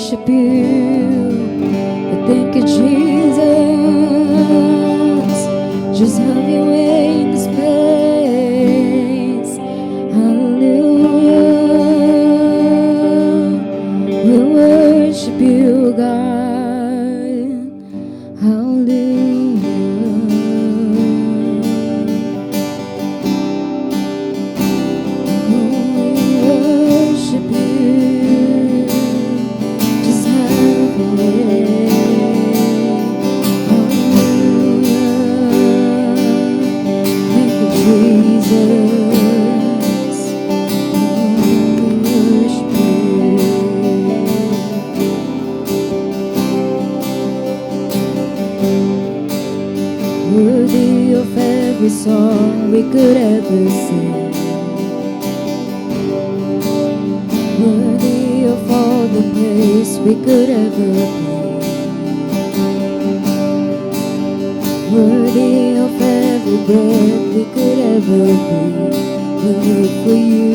worship you. I thank you, Jesus. Just have your way in this place. Hallelujah. We worship you, God. Hallelujah. We worship you. Just have your way. Hallelujah. Thank you, Jesus. Worthy of every song we could ever sing, worthy of all the praise we could ever bring, worthy of every breath we could ever breathe. We live for you,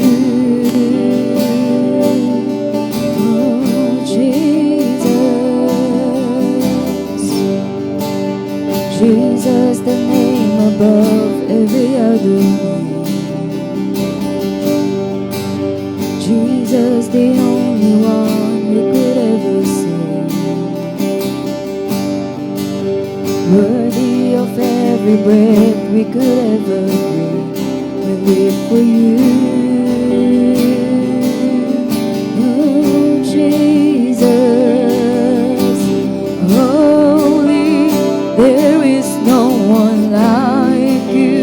oh Jesus. Jesus, the name above every other name. Jesus, the only one who could ever save. Worthy of every breath we could ever breathe. We live for you, oh Jesus. Holy, there is no one like you.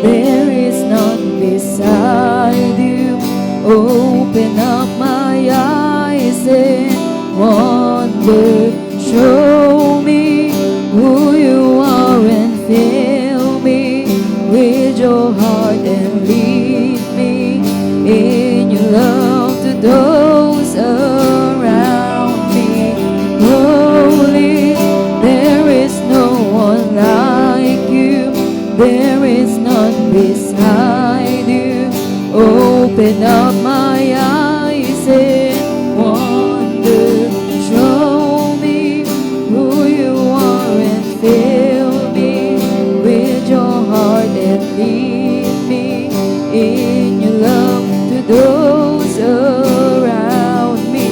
There is none beside you. Open up my eyes and wonder. Show me who you are and fill me with your heart and lead me in your love to those around me. Holy, there is no one like you. There is none beside you. Open up my eyes and wonder. Show me who you are and fill me with your heart and lead me in your love to those around me.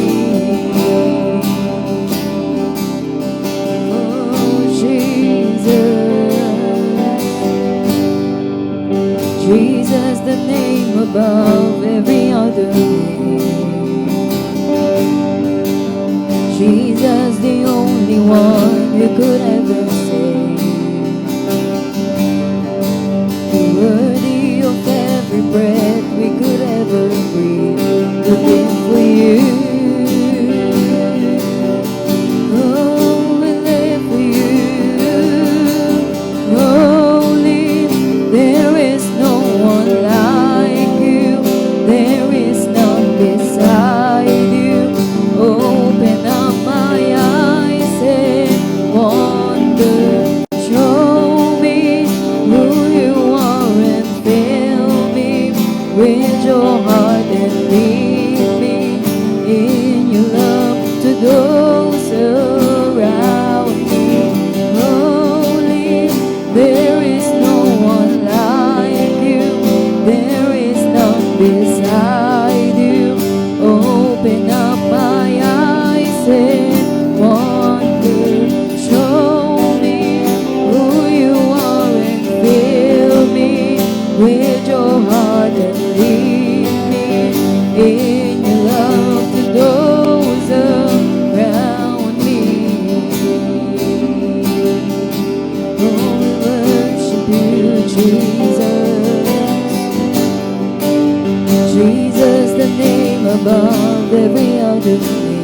Oh Jesus, Jesus, the name above every other name. Jesus, the only one who could ever save. Worthy of every breath we could ever breathe. To live for you. Oh, we live for you. Holy, there is no one like you. There is none beside you. Open up my eyes and wonder. Show me who you are and fill me with your heart and lead me in your love to those around me. Holy, there is no one like you. There is none beside you. Open up my eyes and wonder. Show me who you are and fill me with your heart and lead me in your love to those around me. Oh, we worship you, Jesus. Jesus, the name above every other name.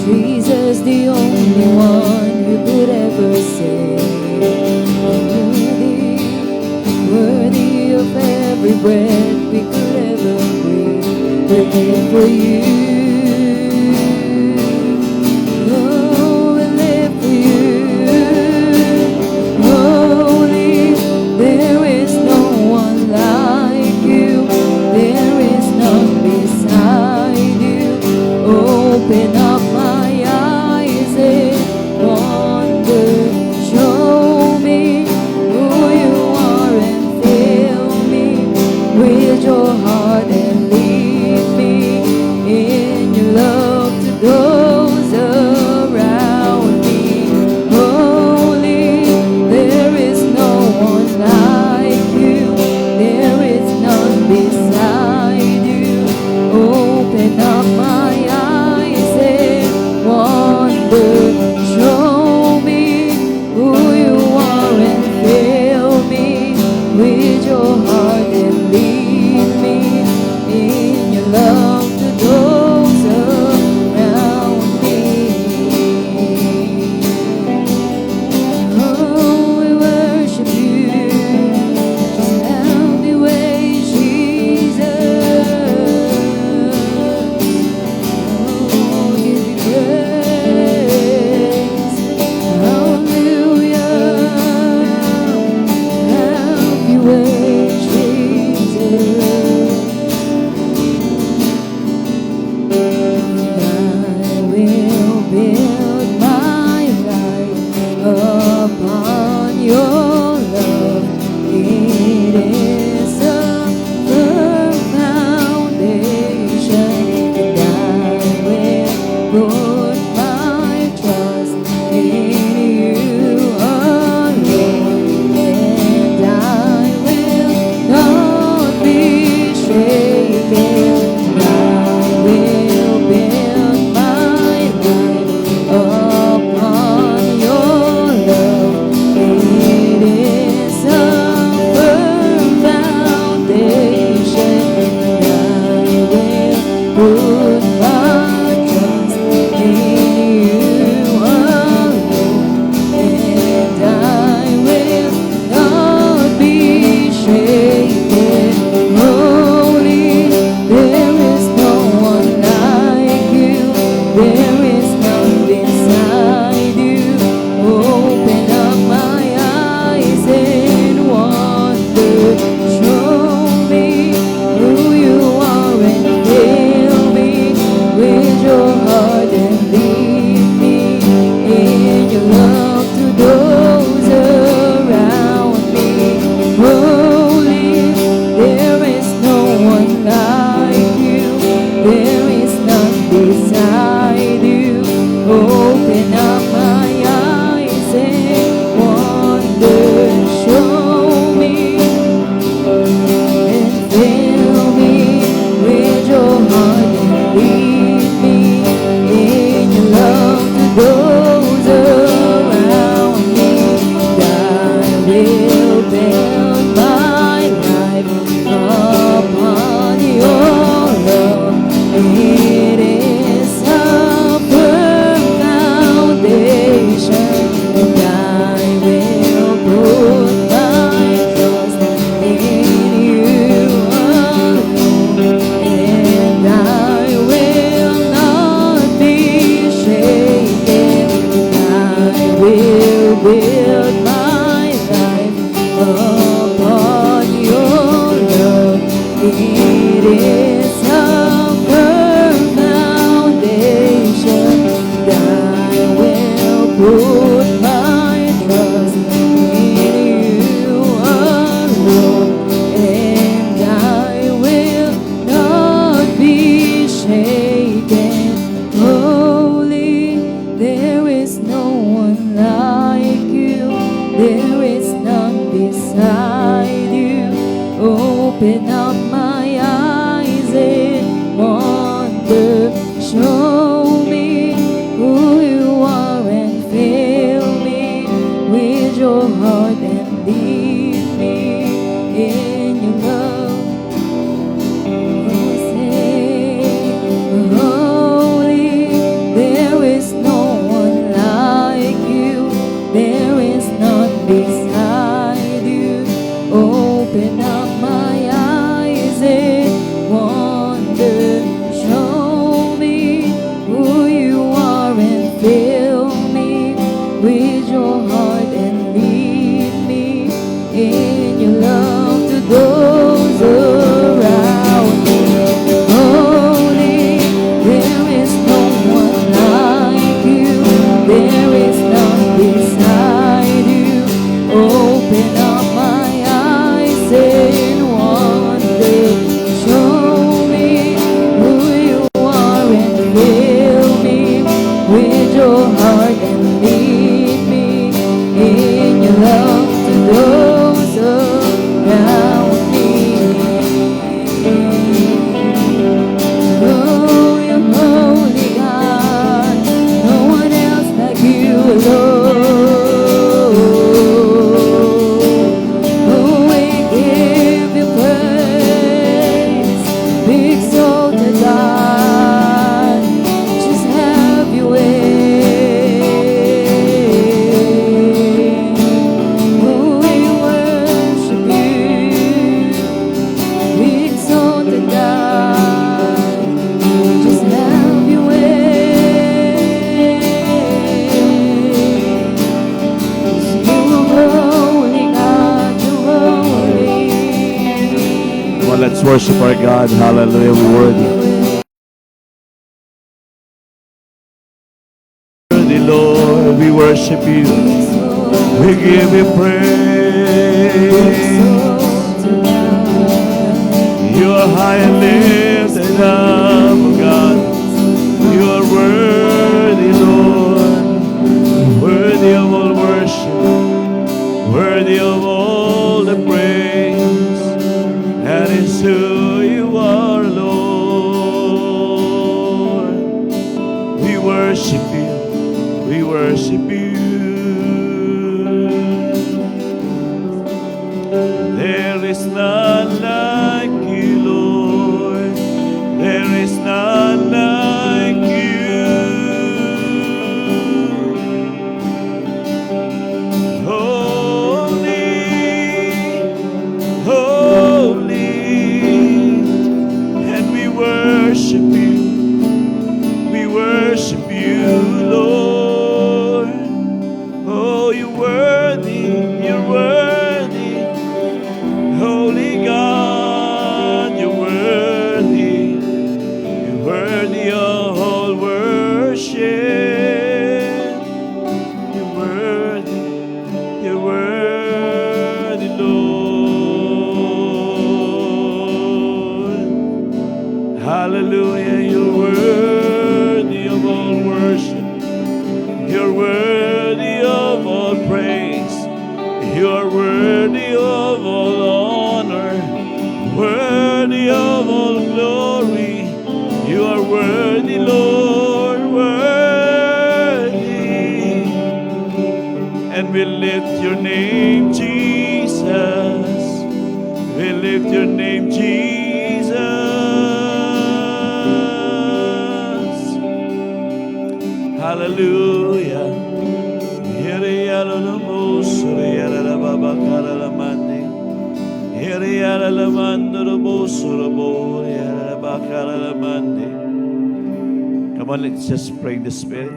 Jesus, the only one who could ever save. Worthy of every breath we could ever breathe. We live for you. Oh, we live for you. Holy, there is no one like you. There is none beside with your heart and lead me in your love to those around me. Holy, there is no one like you. There is none beside you. Open up my eyes and wonder. Show me who you are and fill me with your heart and lead me in your love to those around me. Oh, we worship you. Just have your way, Jesus. Oh, give you praise. Hallelujah. Have your way, Jesus. I will build my life upon your love. It is a firm foundation, and I will put my trust in you alone, and I will not be shaken. I will build my life upon your love. It is a firm foundation, and I will put my trust in you alone, and I will not be shaken. Holy, there is no one like you. There is none beside you. Open up my eyes and wonder. Show me who you are and fill me with your heart and lead me in your love to those around me. Holy, there is no one like you. There is none beside you. Open up my eyes and wonder. Show me and fill me with your heart and lead me in your love to those around me. I will build my life upon your love. It is a firm foundation, and I will put my trust in you alone, and I will not be shaken. I will build my life upon your love. It is a firm foundation, and I will put my trust in you alone, and I will not be shaken. Holy, there is no one like you. There is none beside you. Open up my eyes worship our God. Hallelujah. We're worthy. Worthy, Lord. We worship you. We give you praise. You are high and lifted up, God. You are worthy, Lord. Worthy of all worship. Worthy of all the praise. That is who you are, Lord. We worship you. We worship you. There is none like you, Lord. There is none like you. Holy, holy, and we worship you. We worship you, Lord. Oh, you're worthy, you're worthy. Holy God, you're worthy. You're worthy of all worship. You're worthy, Lord. Hallelujah, you're worthy of all worship. You're worthy of all praise. You are worthy of all honor, worthy of all glory. You are worthy, Lord, worthy. And we lift your name, Jesus. We lift your name, Jesus. Hallelujah. Come on, let's just pray in the Spirit.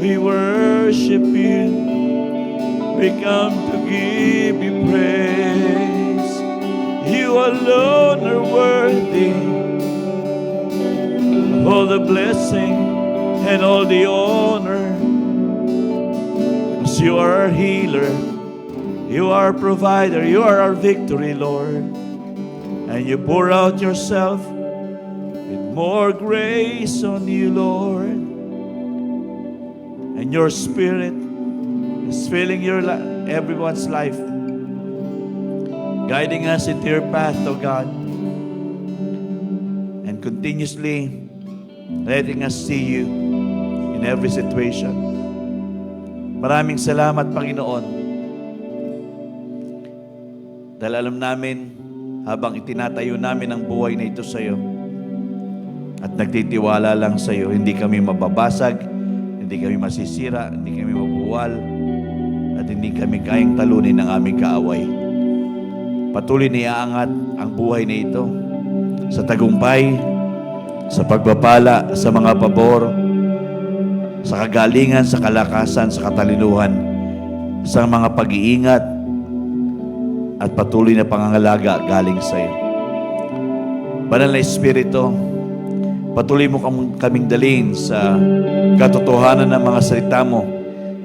We worship you. We come to give you praise. You alone are worthy of all the blessing and all the honor. Because you are our healer. You are our provider. You are our victory, Lord. And you pour out yourself with more grace on you, Lord. And your Spirit is filling everyone's life, guiding us into your path, O God, and continuously letting us see you in every situation. Maraming salamat, Panginoon, dahil alam namin habang itinatayo namin ang buhay na ito sa iyo at nagtitiwala lang sa iyo, hindi kami mababasag, hindi kami masisira, hindi kami mabuwal, at hindi kami kayang talunin ng aming kaaway. Patuloy na iaangat ang buhay na ito sa tagumpay, sa pagpapala, sa mga pabor, sa kagalingan, sa kalakasan, sa katalinuhan, sa mga pag-iingat, at patuloy na pangangalaga galing sa iyo. Banal na Espiritu, patuloy mo kaming dalhin sa katotohanan ng mga salita mo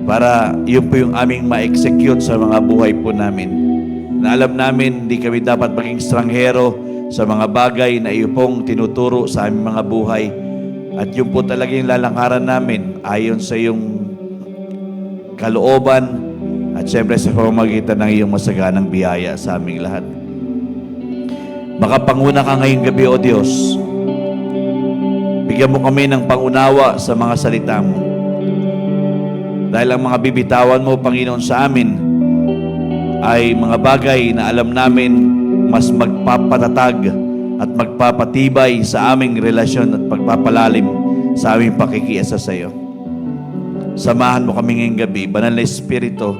para yun po yung aming ma-execute sa mga buhay po namin. Na alam namin, hindi kami dapat maging estranghero sa mga bagay na iyo pong tinuturo sa aming mga buhay. At yun po talaga yung lalakaran namin ayon sa iyong kalooban at syempre sa pamamagitan ng iyong masaganang biyaya sa aming lahat. Makapanguna ka ngayong gabi, O Diyos. Bigyan mo kami ng pangunawa sa mga salita mo. Dahil ang mga bibitawan mo, Panginoon, sa amin ay mga bagay na alam namin mas magpapatatag at magpapatibay sa aming relasyon at pagpapalalim sa aming pakikiasa sa iyo. Samahan mo kami ngayong gabi, Banal na Espiritu,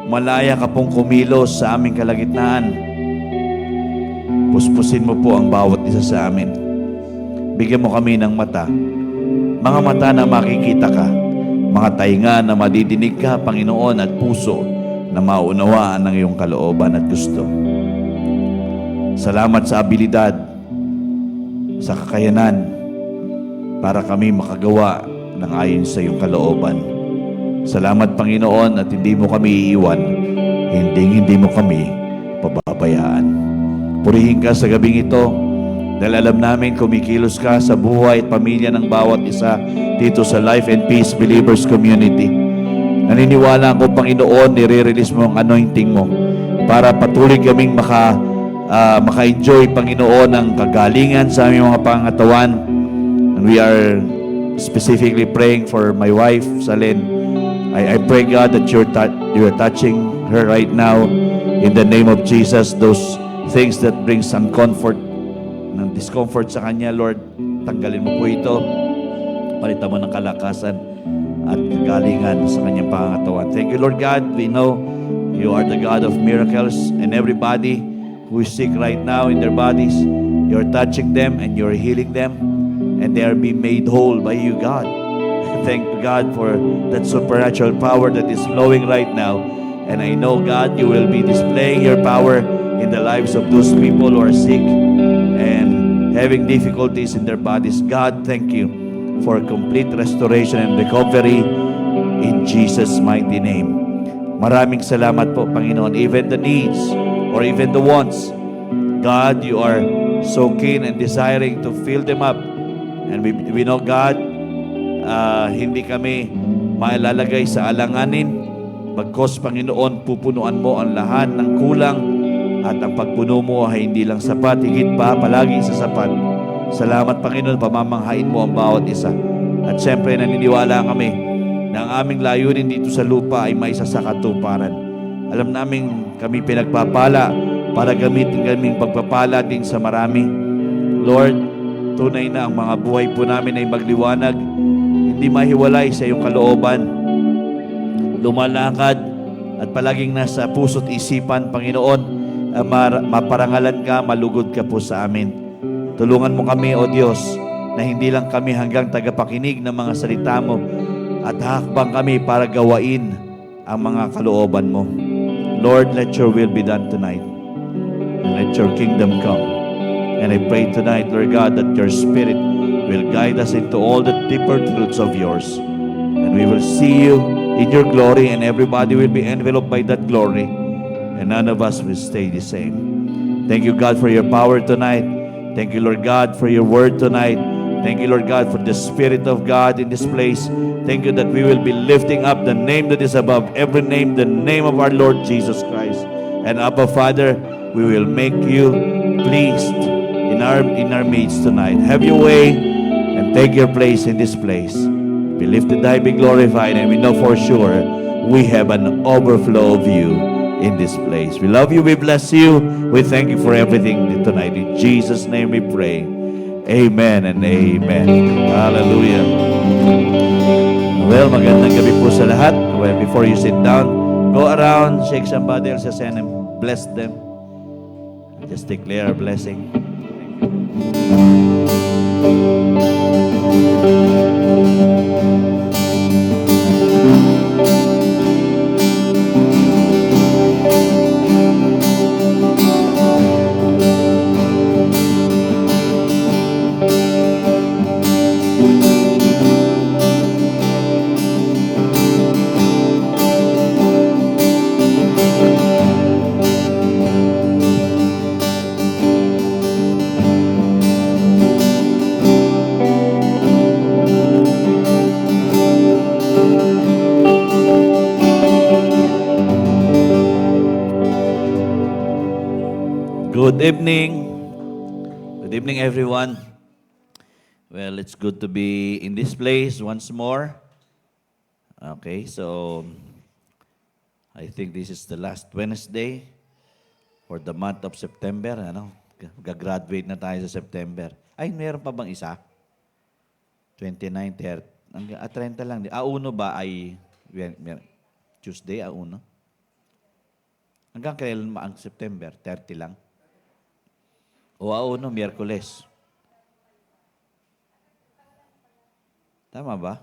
malaya ka pong kumilos sa aming kalagitnaan. Puspusin mo po ang bawat isa sa amin. Bigyan mo kami ng mata, mga mata na makikita ka, mga tainga na madidinig ka, Panginoon, at puso na maunawaan ng iyong kalooban at gusto. Salamat sa abilidad, sa kakayanan, para kami makagawa ng ayon sa iyong kalooban. Salamat, Panginoon, at hindi mo kami iiwan, hindi mo kami pababayaan. Purihin ka sa gabing ito, dahil alam namin kumikilos ka sa buhay at pamilya ng bawat isa dito sa Life and Peace Believers Community. Naniniwala ako, Panginoon, nire-release mo ang anointing mo para patuloy kaming maka-enjoy, Panginoon, ng kagalingan sa aming mga pangatawan. And we are specifically praying for my wife, Salen. I pray, God, that you're touching her right now in the name of Jesus. Those things that bring some comfort, ng discomfort sa kanya, Lord, tanggalin mo po ito. Palitan mo ng kalakasan at kagalingan sa kanyang pangatawan. Thank you, Lord God. We know you are the God of miracles, and everybody who is sick right now in their bodies, you're touching them and you're healing them, and they are being made whole by you, God. Thank you, God, for that supernatural power that is flowing right now. And I know, God, you will be displaying your power in the lives of those people who are sick and having difficulties in their bodies. God, thank you for complete restoration and recovery in Jesus' mighty name. Maraming salamat po, Panginoon. Even the needs or even the wants, God, you are so keen and desiring to fill them up. And we know, God, hindi kami mailalagay sa alanganin. Bagkos, Panginoon, pupunuan mo ang lahat ng kulang, at ang pagpuno mo ay hindi lang sapat, higit pa, palagi sa sapat. Salamat, Panginoon, pamamanghain mo ang bawat isa. At siyempre, naniniwala kami na ang aming layunin dito sa lupa ay maisa sa katuparan. Alam namin kami pinagpapala para gamitin kaming pagpapala din sa marami. Lord, tunay na ang mga buhay po namin ay magliwanag, hindi mahiwalay sa iyong kalooban. Lumalakad at palaging nasa puso't isipan, Panginoon, maparangalan ka, malugod ka po sa amin. Tulungan mo kami, O Diyos, na hindi lang kami hanggang tagapakinig ng mga salita mo, at hakbang kami para gawain ang mga kalooban mo. Lord, let your will be done tonight, and let your kingdom come. And I pray tonight, Lord God, that your Spirit will guide us into all the deeper truths of yours, and we will see you in your glory, and everybody will be enveloped by that glory, and none of us will stay the same. Thank you, God, for your power tonight. Thank you, Lord God, for your word tonight. Thank you, Lord God, for the Spirit of God in this place. Thank you that we will be lifting up the name that is above every name, the name of our Lord Jesus Christ. And Abba, Father, we will make you pleased in our midst tonight. Have your way and take your place in this place. Be lifted high, be glorified, and we know for sure we have an overflow of you in this place. We love you, we bless you, we thank you for everything tonight. In Jesus' name we pray. Amen and amen. Hallelujah. Well, magandang gabi po sa lahat. Well, before you sit down, go around, shake somebody else's hand and bless them. Just declare a blessing. Good evening. Good evening, everyone. Well, it's good to be in this place once more. Okay, so I think this is the last Wednesday for the month of September. Ano? Gagraduate na tayo sa September. Ay, meron pa bang isa? 29, 30. 30 lang. Uno ba ay Tuesday, uno? Hanggang kailan ang September? 30 lang? O uno, Miyerkules? Tama ba?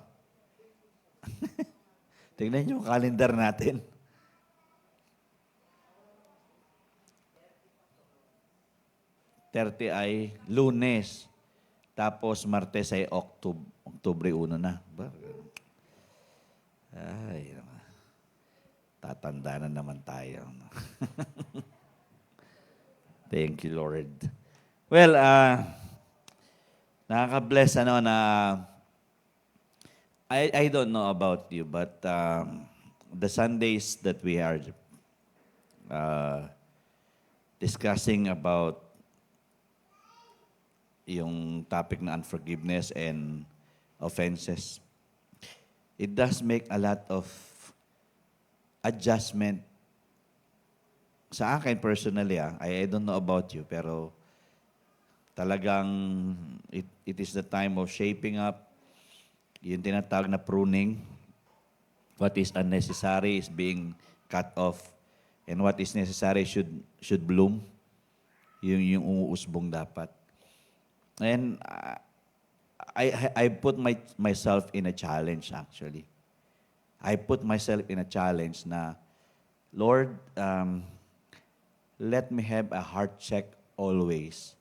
Tingnan niyo yung calendar natin. 30 ay Lunes. Tapos Martes ay Oktubre 1 na. Ay, tatanda na naman tayo. Thank you, Lord. Well, nakaka-bless na I don't know about you, but the Sundays that we are discussing about yung topic na unforgiveness and offenses, it does make a lot of adjustment sa akin personally. I don't know about you, pero talagang it is the time of shaping up. Yung tinatawag na pruning. What is unnecessary is being cut off. And what is necessary should bloom. Yung umuusbong dapat. And I put myself in a challenge actually. I put myself in a challenge na, Lord, let me have a heart check always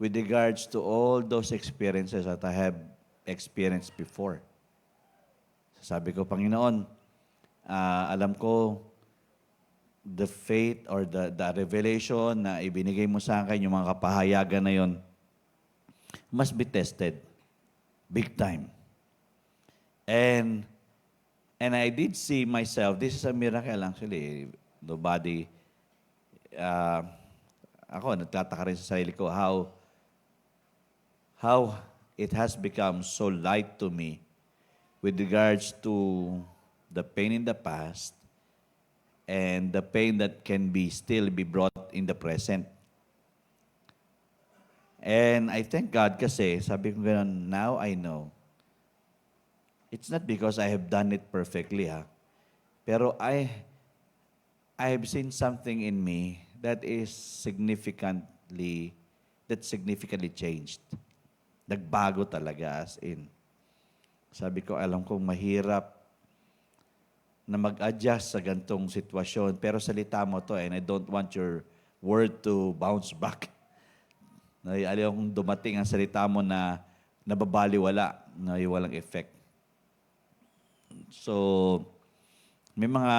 with regards to all those experiences that I have experienced before. Sabi ko, Panginoon, alam ko the faith or the revelation na ibinigay mo sa akin, yung mga kapahayagan na yon, must be tested big time. And I did see myself, this is a miracle actually. Nobody, ako nagtataka rin sa sarili ko how it has become so light to me with regards to the pain in the past and the pain that can still be brought in the present. And I thank God kasi, sabi ko gano'n, now I know. It's not because I have done it perfectly, pero I have seen something in me that significantly changed. Nagbago talaga as in. Sabi ko, alam kong mahirap na mag-adjust sa gantong sitwasyon, pero salita mo to and I don't want your word to bounce back. Ayaw kong dumating ang salita mo na nababaliwala, na walang effect. So, may mga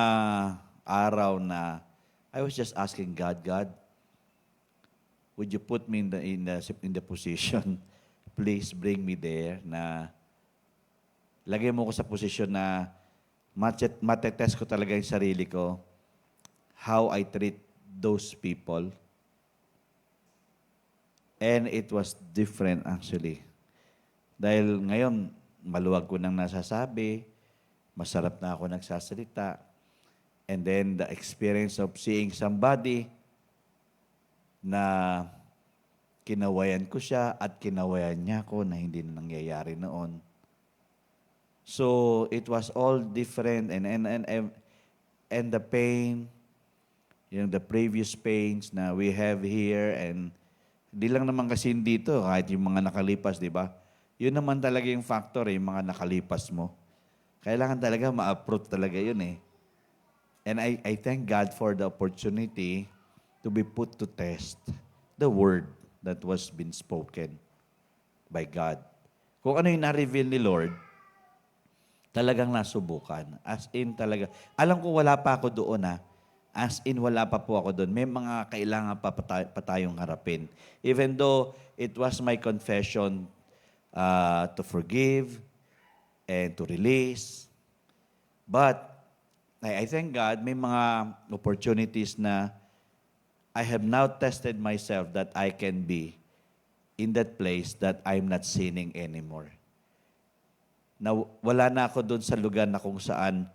araw na I was just asking God, would you put me in the position? Please bring me there na lagay mo ko sa posisyon na matetest ko talaga yung sarili ko, how I treat those people. And it was different actually. Dahil ngayon, maluwag ko nang nasasabi, masarap na ako nagsasalita, and then the experience of seeing somebody na kinawayan ko siya at kinawayan niya ako na hindi na nangyayari noon. So it was all different and the pain, the previous pains na we have here, and di lang naman kasi dito, kahit yung mga nakalipas, di ba? Yun naman talaga yung factor, yung mga nakalipas mo. Kailangan talaga ma-approach talaga yun eh. And I thank God for the opportunity to be put to test the word that was been spoken by God. Kung ano yung na-reveal ni Lord, talagang nasubukan. As in talaga. Alam ko wala pa ako doon As in, wala pa po ako doon. May mga kailangan pa tayong harapin. Even though it was my confession to forgive and to release. But I thank God, may mga opportunities na I have now tested myself that I can be in that place that I'm not sinning anymore. na wala na ako doon sa lugar na kung saan,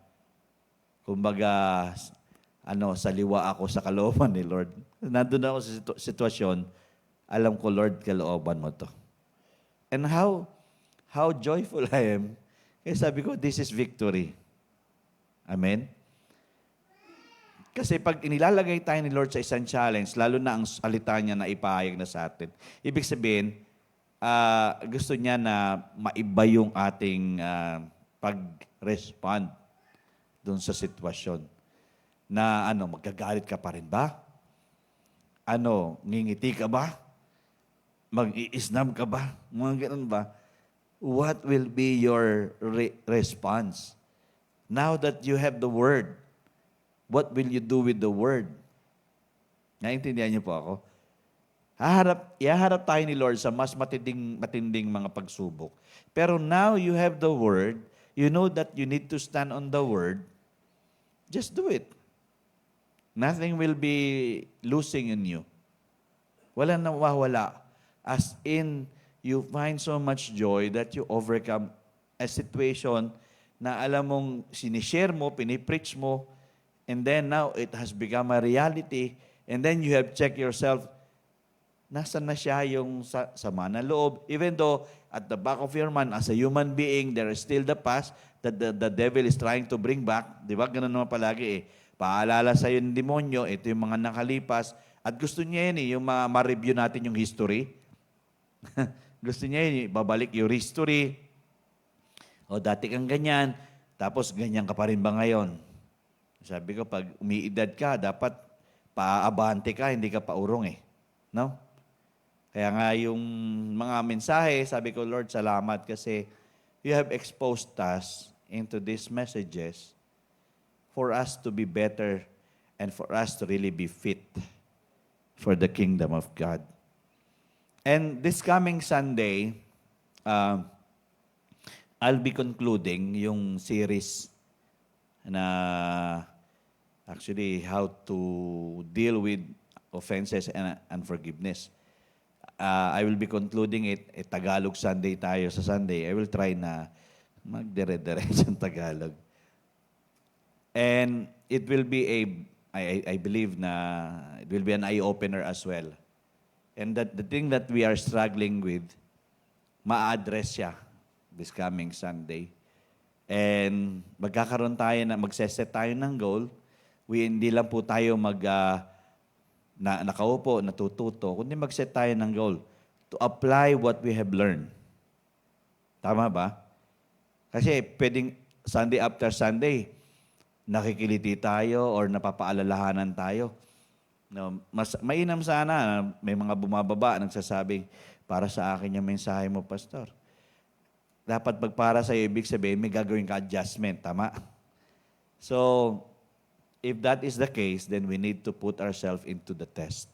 kumbaga, sa liwa ako sa kalooban ni Lord. Nandun ako sa sitwasyon, alam ko, Lord, kalooban mo to. And how joyful I am. Kaya sabi ko, this is victory. Amen? Kasi pag inilalagay tayo ni Lord sa isang challenge, lalo na ang salita niya na ipahayag na sa atin, ibig sabihin, gusto niya na maiba yung ating pag-respond doon sa sitwasyon. Na magagalit ka pa rin ba? Ngingiti ka ba? Mag-iisnam ka ba? Mga ganun ba? What will be your response? Now that you have the Word, what will you do with the Word? Naintindihan niyo po ako? Ihaharap tayo ni Lord sa mas matinding mga pagsubok. Pero now you have the Word, you know that you need to stand on the Word, just do it. Nothing will be losing in you. Wala nang mawawala. As in, you find so much joy that you overcome a situation na alam mong sinishare mo, pinipreach mo, and then now it has become a reality, and then you have checked yourself, nasan na siya yung sama na loob, even though at the back of your mind, as a human being, there is still the past that the devil is trying to bring back. Di ba? Ganun naman palagi Paalala sa yung demonyo, ito yung mga nakalipas, at gusto niya yun yung ma-review natin yung history. Gusto niya yun, babalik yung history. O dati kang ganyan, tapos ganyan ka pa rin ba ngayon? Sabi ko, pag umiidad ka, dapat paabante ka, hindi ka paurong No? Kaya nga yung mga mensahe, sabi ko, Lord, salamat kasi you have exposed us into these messages for us to be better and for us to really be fit for the kingdom of God. And this coming Sunday, I'll be concluding yung series na actually how to deal with offenses and unforgiveness. I will be concluding it. Tagalog Sunday tayo sa Sunday. I will try na magdire-diretsong Tagalog. And it will be I believe na it will be an eye-opener as well. And that the thing that we are struggling with, ma-address siya this coming Sunday. And magseset tayo ng goal. Hindi lang po tayo nakaupo, natututo, kundi mag-set tayo ng goal to apply what we have learned. Tama ba? Kasi pwedeng Sunday after Sunday, nakikiliti tayo or napapaalalahanan tayo. No, mainam sana, may mga bumababa, nagsasabing, para sa akin yung mensahe mo, Pastor. Dapat pagpara sa'yo, ibig sabihin, may gagawin ka adjustment, tama? So, if that is the case, then we need to put ourselves into the test.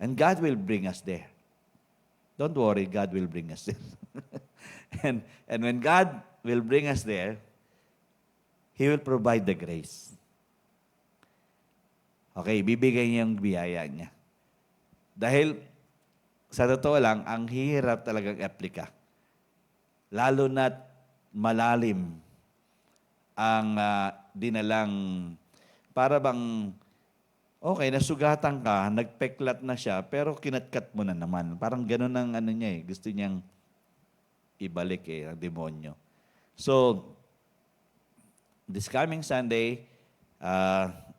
And God will bring us there. Don't worry, God will bring us there. and when God will bring us there, He will provide the grace. Okay, bibigay niya yung biyaya niya. Dahil, sa totoo lang, ang hirap talagang aplika. Lalo na't malalim ang dinalang, para bang, okay, nasugatan ka, nagpeklat na siya, pero kinatkat mo na naman. Parang ganun ang niya gusto niyang ibalik ang demonyo. So, this coming Sunday,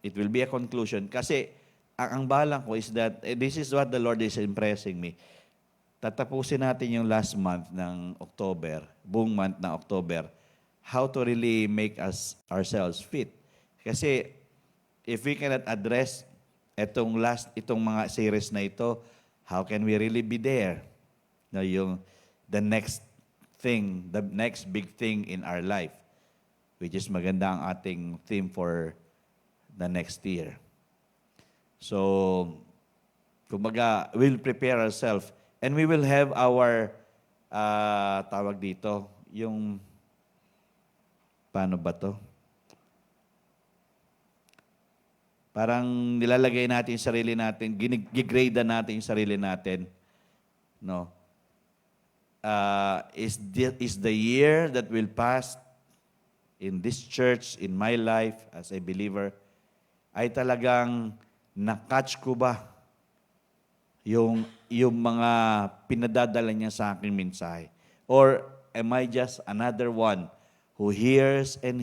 it will be a conclusion. Kasi, ang balang ko is that, this is what the Lord is impressing me. Tatapusin natin yung last month ng October, buong month ng October, how to really make ourselves fit. Kasi, if we cannot address itong mga series na ito, how can we really be there? The next big thing in our life, which is maganda ang ating theme for the next year. So, kumbaga, we'll prepare ourselves and we will have our, tawag dito, yung, paano ba to? Parang nilalagay natin yung sarili natin, gigrade natin yung sarili natin, no? is the year that will pass in this church, in my life as a believer, ay talagang na-catch ko ba yung mga pinadadala niya sa aking mensahe? Or am I just another one who hears and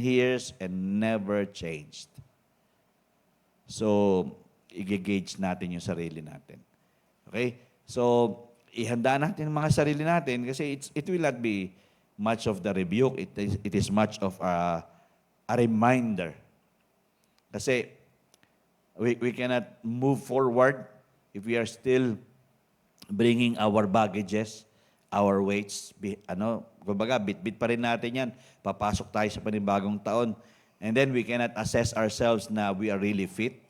never changed? So, i-gauge natin yung sarili natin. Okay? So, ihanda natin ang mga sarili natin kasi it will not be much of the rebuke. It is much of a reminder. Kasi we cannot move forward if we are still bringing our baggages, our weights. Kumbaga, bit-bit pa rin natin yan. Papasok tayo sa panibagong taon. And then we cannot assess ourselves na we are really fit.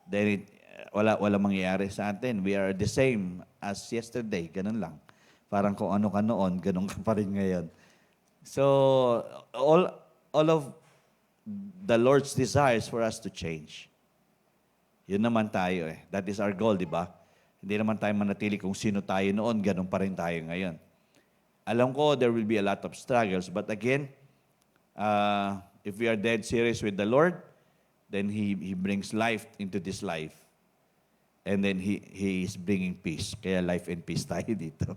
Then wala mangyayari sa atin. We are the same as yesterday. Ganun lang. Parang kung ano ka noon, ganun ka pa rin ngayon. So, all of the Lord's desires for us to change. Yun naman tayo eh. That is our goal, di ba? Hindi naman tayo manatili kung sino tayo noon, ganun pa rin tayo ngayon. Alam ko, there will be a lot of struggles. But again, if we are dead serious with the Lord, then He brings life into this life. And then He is bringing peace. Kaya life and peace tayo dito.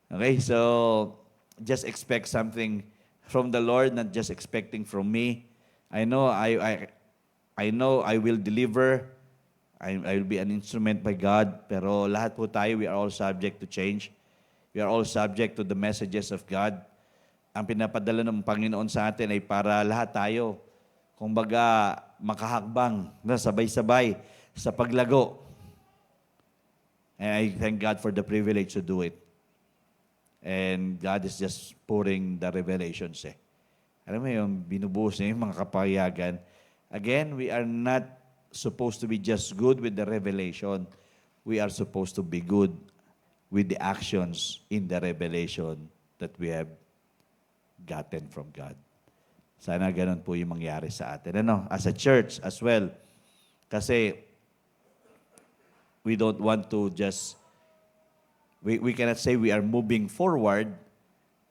Okay, so just expect something from the Lord, not just expecting from me. I know I will deliver. I will be an instrument by God. Pero lahat po tayo, we are all subject to change. We are all subject to the messages of God. Ang pinapadala ng Panginoon sa atin ay para lahat tayo, kumbaga, makahakbang na sabay-sabay sa paglago. And I thank God for the privilege to do it. And God is just pouring the revelations eh. Alam mo yung binubuhos niya yung mga kapayagan. Again, we are not supposed to be just good with the revelation. We are supposed to be good with the actions in the revelation that we have gotten from God. Sana ganun po yung mangyari sa atin. As a church as well. Kasi we don't want to just, we cannot say we are moving forward,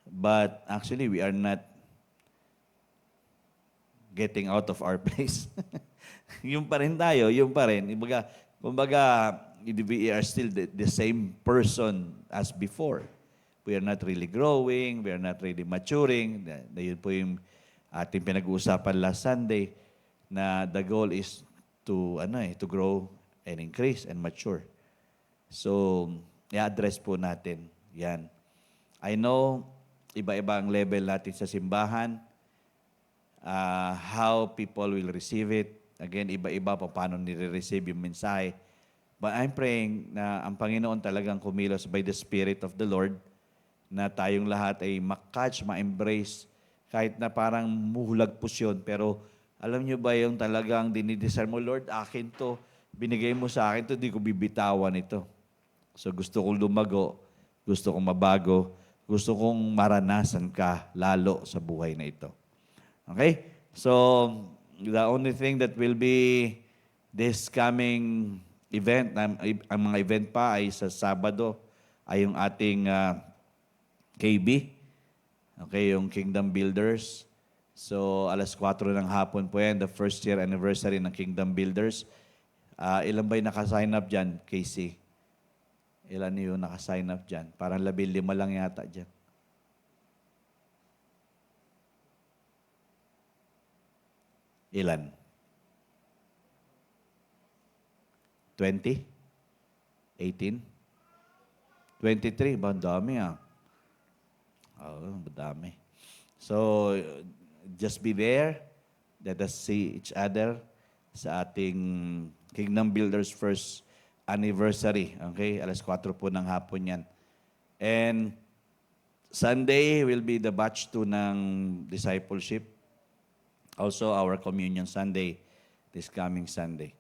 but actually we are not getting out of our place. Yung pa rin tayo, yung pa rin. Kumbaga, we are still the same person as before. We are not really growing, we are not really maturing. Yun po yung ating pinag-uusapan last Sunday na the goal is to grow and increase and mature. So, i-address po natin yan. I know, iba-iba ang level natin sa simbahan, how people will receive it. Again, iba-iba pa paano nire-receive yung mensahe. But I'm praying na ang Panginoon talagang kumilos by the Spirit of the Lord na tayong lahat ay makatch, ma-embrace, kahit na parang muhulagpos yun. Pero alam nyo ba yung talagang dinidesire mo, Lord, akin to, binigay mo sa akin to, di ko bibitawan ito. So gusto kong lumago, gusto kong mabago, gusto kong maranasan ka lalo sa buhay na ito. Okay? So, the only thing that will be this coming event, ang mga event pa ay sa Sabado, ay yung ating KB, okay, yung Kingdom Builders. So, 4:00 ng hapon po yan, the first year anniversary ng Kingdom Builders. Ilan ba'y naka-sign up dyan, Casey? Ilan yung naka-sign up dyan? Parang 15 lang yata dyan. Ilan? 20? 18? 23? Ba, ang dami ah. Oo, madami. So, just be there. Let us see each other sa ating Kingdom Builders first anniversary. Okay? 4:00 po ng hapon yan. And Sunday will be the batch 2 ng discipleship. Also, our Communion Sunday, this coming Sunday.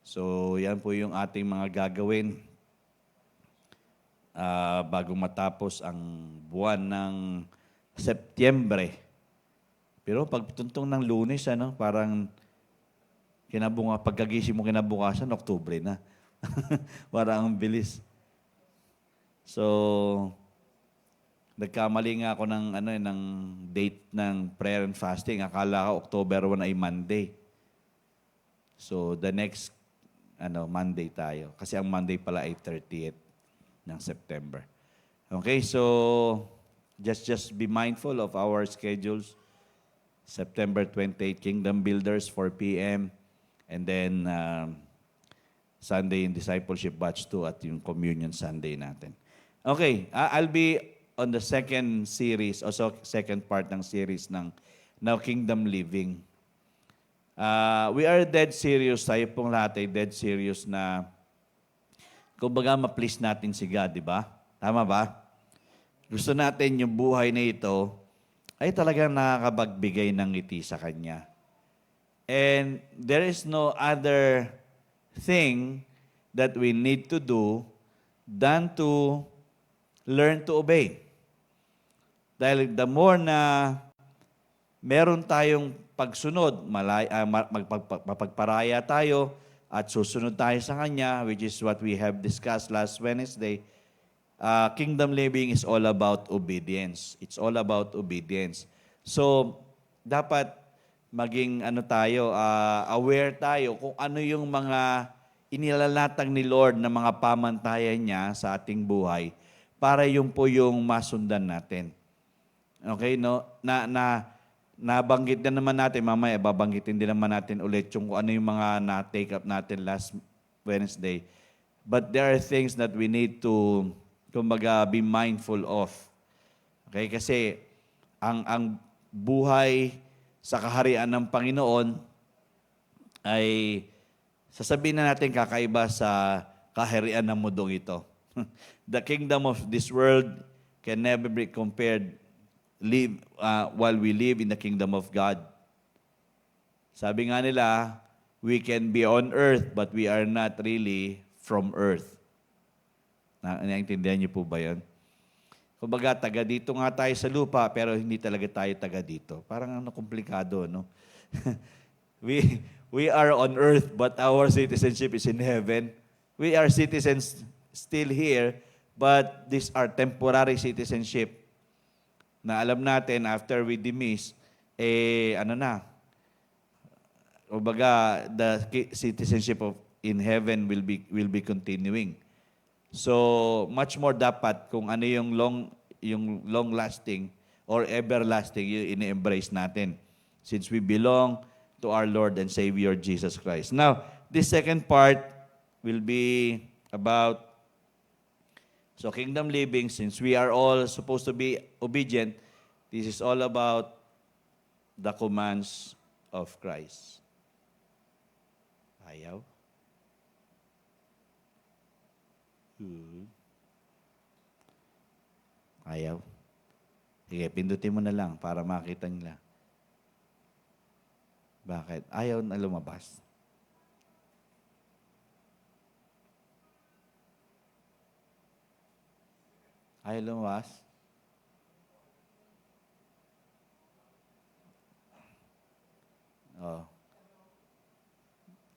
So, yan po yung ating mga gagawin bago matapos ang buwan ng Setyembre. Pero pagtuntong ng Lunes, parang pagkagising mo kinabukasan, Oktubre na. Parang ang bilis. So, nagkamali nga ako ng date ng prayer and fasting. Akala ko October 1 ay Monday. So, the next Monday tayo. Kasi ang Monday pala ay 30th ng September. Okay, so just be mindful of our schedules. September 28, Kingdom Builders, 4 p.m. And then Sunday in Discipleship Batch 2 at yung Communion Sunday natin. Okay, I'll be on the second series, also second part ng series ng Now Kingdom Living. We are dead serious, tayo pong lahat ay dead serious na kumbaga ma-please natin si God, di ba? Tama ba? Gusto natin yung buhay na ito ay talagang nakakapagbigay ng ngiti sa Kanya. And there is no other thing that we need to do than to learn to obey. Dahil the more na meron tayong pagsunod, mapagparaya tayo at susunod tayo sa Kanya, which is what we have discussed last Wednesday, kingdom living is all about obedience. It's all about obedience. So, dapat maging aware tayo kung ano yung mga inilalatag ni Lord na mga pamantayan niya sa ating buhay para yung po yung masundan natin. Okay, no? Nabanggit na naman natin, mamaya babanggitin din naman natin ulit yung ano yung mga na-take up natin last Wednesday. But there are things that we need to, kumbaga, be mindful of. Okay, kasi ang buhay sa kaharian ng Panginoon ay sasabihin na natin kakaiba sa kaharian ng mundong ito. The kingdom of this world can never be compared while we live in the kingdom of God. Sabi nga nila, we can be on earth but we are not really from earth. Naintindihan niyo po ba yun? Kumbaga, taga dito nga tayo sa lupa pero hindi talaga tayo taga dito. Parang komplikado, no? We are on earth but our citizenship is in heaven. We are citizens still here but these are temporary citizenship na alam natin after we demise, kumbaga, the citizenship in heaven will be continuing. So, much more dapat kung ano yung long-lasting or everlasting yung ini-embrace natin since we belong to our Lord and Savior Jesus Christ. Now, this second part will be about kingdom living, since we are all supposed to be obedient, this is all about the commands of Christ. Ayaw? Ayaw? Sige, pindutin mo na lang para makita nila. Bakit? Ayaw na lumabas. Ayaw lumabas? Oh.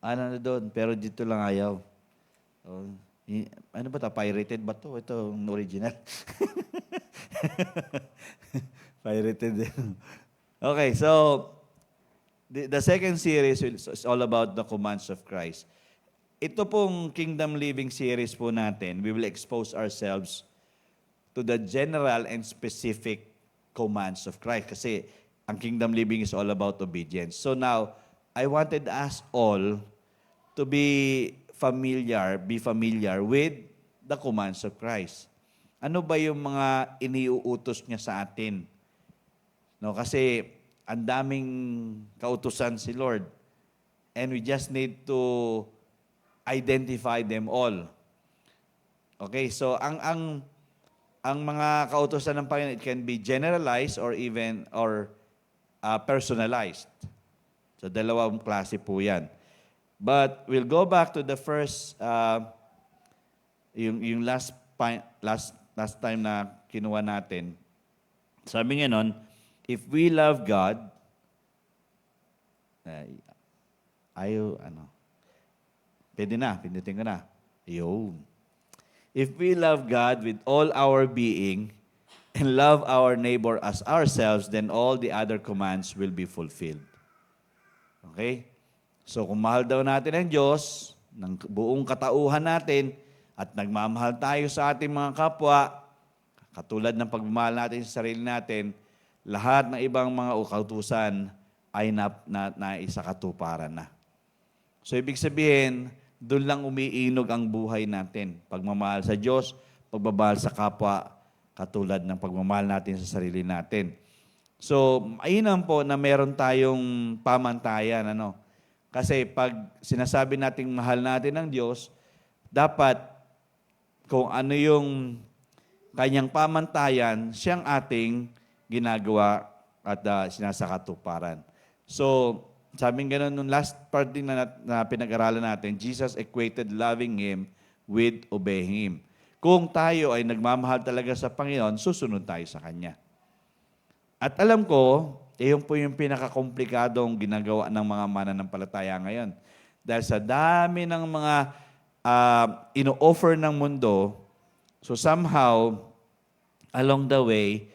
Ano na doon, pero dito lang ayaw. Oh. Ano ba ito? Pirated ba ito? Ito, original. Pirated. Okay, so, the second series is all about the commands of Christ. Ito pong Kingdom Living series po natin, we will expose ourselves to the general and specific commands of Christ. Kasi ang kingdom living is all about obedience. So now, I wanted us all to be familiar with the commands of Christ. Ano ba yung mga iniuutos niya sa atin? No, kasi ang daming kautusan si Lord. And we just need to identify them all. Okay, so ang mga kautusan ng Panginoon, it can be generalized or even personalized. So, dalawang klase po yan. But we'll go back to the first, yung last time na kinuha natin. Sabi nga nun, if we love God, pwede na, pindutin ko na. Yun. If we love God with all our being, and love our neighbor as ourselves, then all the other commands will be fulfilled. Okay? So kung mahal daw natin ang Diyos, ng buong katauhan natin, at nagmamahal tayo sa ating mga kapwa, katulad ng pagmamahal natin sa sarili natin, lahat ng ibang mga ukautusan ay naisakatuparan na. So ibig sabihin, doon lang umiinog ang buhay natin. Pagmamahal sa Diyos, pagmamahal sa kapwa, katulad ng pagmamahal natin sa sarili natin. So, mainam po na meron tayong pamantayan. Kasi pag sinasabi nating mahal natin ang Diyos, dapat kung ano yung kanyang pamantayan, siyang ating ginagawa at sinasakatuparan. So, sabing ganun, nung last part din na pinag-aralan natin, Jesus equated loving Him with obeying Him. Kung tayo ay nagmamahal talaga sa Panginoon, susunod tayo sa Kanya. At alam ko, yun po yung pinakakomplikadong ginagawa ng mga mananampalataya ngayon. Dahil sa dami ng mga ino-offer ng mundo, so somehow, along the way,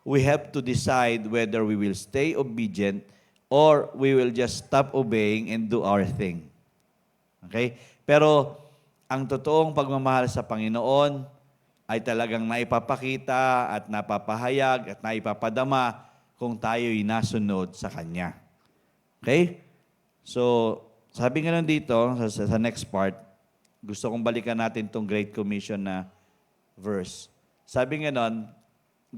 we have to decide whether we will stay obedient or we will just stop obeying and do our thing. Okay? Pero, ang totoong pagmamahal sa Panginoon ay talagang naipapakita at napapahayag at naipapadama kung tayo'y nasunod sa Kanya. Okay? So, sabi nga nun dito, sa next part, gusto kong balikan natin itong Great Commission na verse. Sabi nga nun,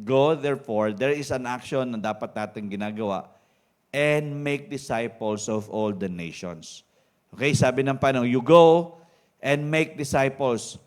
go therefore, there is an action na dapat natin ginagawa, and make disciples of all the nations. Okay, sabi ng Panginoon, you go and make disciples.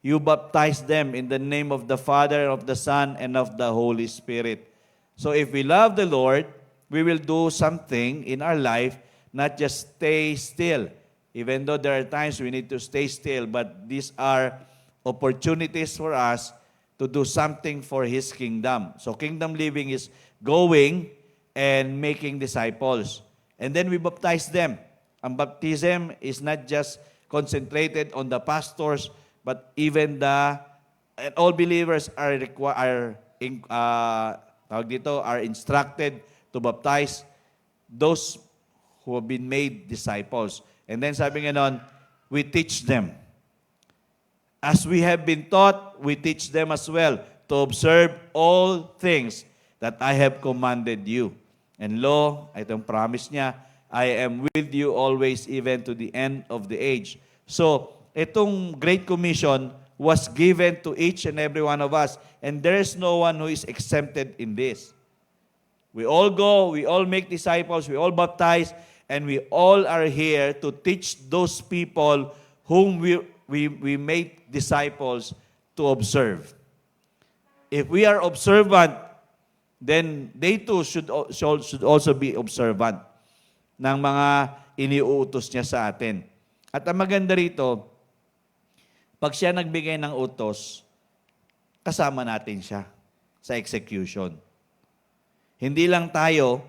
You baptize them in the name of the Father, of the Son, and of the Holy Spirit. So if we love the Lord, we will do something in our life, not just stay still. Even though there are times we need to stay still, but these are opportunities for us to do something for His kingdom. So kingdom living is going and making disciples. And then we baptize them. Ang baptism is not just concentrated on the pastors, but even and all believers are instructed to baptize those who have been made disciples. And then sabi nga nun, we teach them. As we have been taught, we teach them as well to observe all things that I have commanded you. And lo, itong promise niya, I am with you always even to the end of the age. So, itong Great Commission was given to each and every one of us. And there is no one who is exempted in this. We all go, we all make disciples, we all baptize, and we all are here to teach those people whom we make disciples to observe. If we are observant, then they too should also be observant ng mga iniuutos niya sa atin. At ang maganda rito, pag siya nagbigay ng utos, kasama natin siya sa execution. Hindi lang tayo,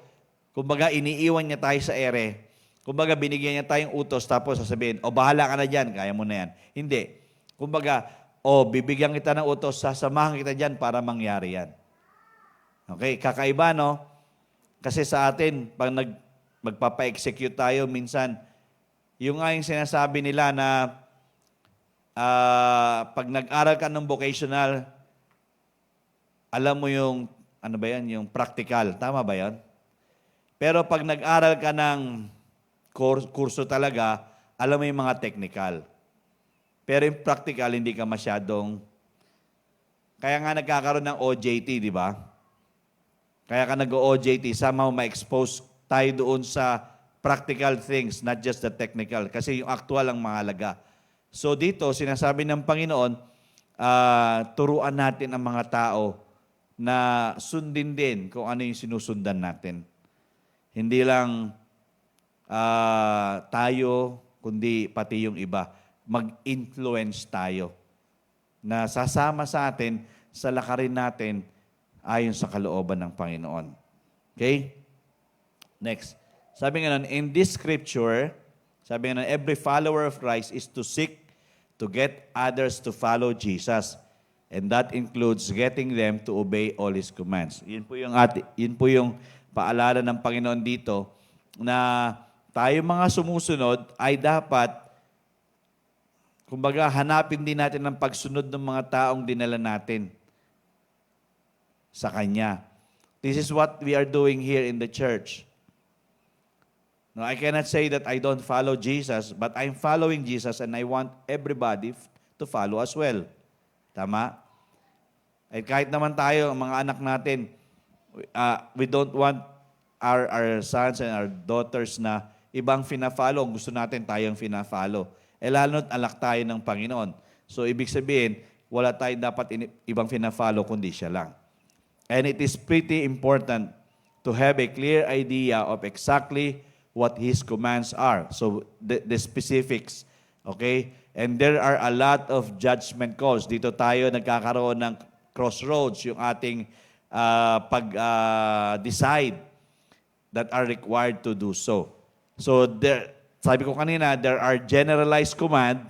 kumbaga iniiwan niya tayo sa ere, kumbaga binigyan niya tayong utos tapos sasabihin, bahala ka na dyan, kaya mo na yan. Hindi. Kumbaga, bibigyan kita ng utos, sasamahan kita dyan para mangyari yan. Okay, kakaiba, no? Kasi sa atin, pag magpapa-execute tayo, minsan, yung nga yung sinasabi nila na pag nag-aral ka ng vocational, alam mo yung, ano ba yan, yung practical. Tama ba yan? Pero pag nag-aral ka ng kurso talaga, alam mo yung mga technical. Pero yung practical, hindi ka masyadong, kaya nga nagkakaroon ng OJT, di ba? Kaya ka nag-OJT, somehow ma-expose tayo doon sa practical things, not just the technical. Kasi yung actual ang mahalaga. So dito, sinasabi ng Panginoon, turuan natin ang mga tao na sundin din kung ano yung sinusundan natin. Hindi lang tayo, kundi pati yung iba. Mag-influence tayo na sasama sa atin, sa lakarin natin, ayon sa kalooban ng Panginoon. Okay? Next. Sabi nga nun, in this scripture, sabi nga nun, every follower of Christ is to seek to get others to follow Jesus. And that includes getting them to obey all His commands. Yun po yung paalala ng Panginoon dito na tayo mga sumusunod ay dapat, kumbaga, hanapin din natin ang pagsunod ng mga taong dinala natin sa Kanya. This is what we are doing here in the church. No, I cannot say that I don't follow Jesus, but I'm following Jesus and I want everybody to follow as well. Tama? At kahit naman tayo, mga anak natin, we don't want our sons and our daughters na ibang fina-follow. Gusto natin tayong fina-follow. Lalo na't alak tayo ng Panginoon. So, ibig sabihin, wala tayong dapat ibang fina-follow kundi siya lang. And it is pretty important to have a clear idea of exactly what His commands are. So, the specifics. Okay? And there are a lot of judgment calls. Dito tayo nagkakaroon ng crossroads, yung ating pag-decide that are required to do so. So, sabi ko kanina, there are generalized command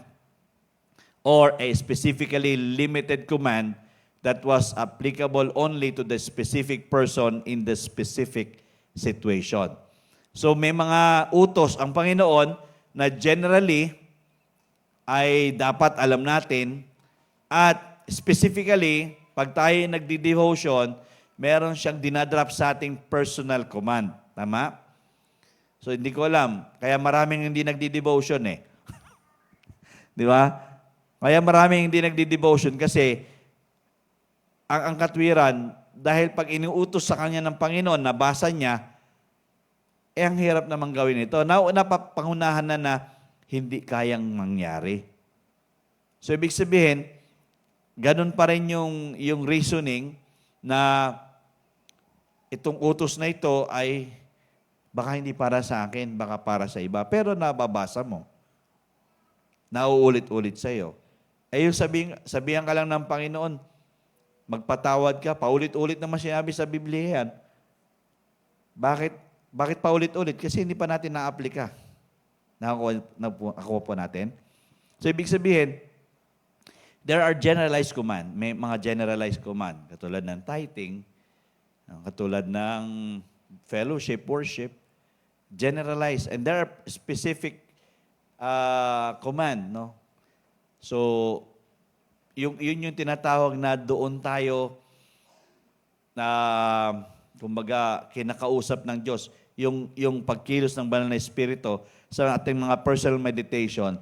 or a specifically limited command that was applicable only to the specific person in the specific situation. So, may mga utos ang Panginoon na generally ay dapat alam natin at specifically, pag tayo nagdi-devotion, meron siyang dinadrop sa ating personal command. Tama? So, hindi ko alam. Kaya maraming hindi nagdi-devotion eh. Di ba? Kaya maraming hindi nagdi-devotion kasi ang katwiran, dahil pag iniutos sa kanya ng Panginoon, nabasa niya, ang hirap namang gawin ito. Napangunahan na hindi kayang mangyari. So, ibig sabihin, ganun pa rin yung reasoning na itong utos na ito ay baka hindi para sa akin, baka para sa iba. Pero nababasa mo. Nauulit-ulit sa'yo. Yung sabihan ka lang ng Panginoon, magpatawad ka, paulit-ulit naman sinabi sa Biblia yan. Bakit paulit-ulit? Kasi hindi pa natin na-aplika. Nakuha po natin. So, ibig sabihin, there are generalized command. May mga generalized command. Katulad ng tithing, katulad ng fellowship, worship, generalized. And there are specific command, no? So, yun yung tinatawag na doon tayo na, kumbaga, kinakausap ng Diyos. Yung pagkilos ng banal na Espiritu sa ating mga personal meditation,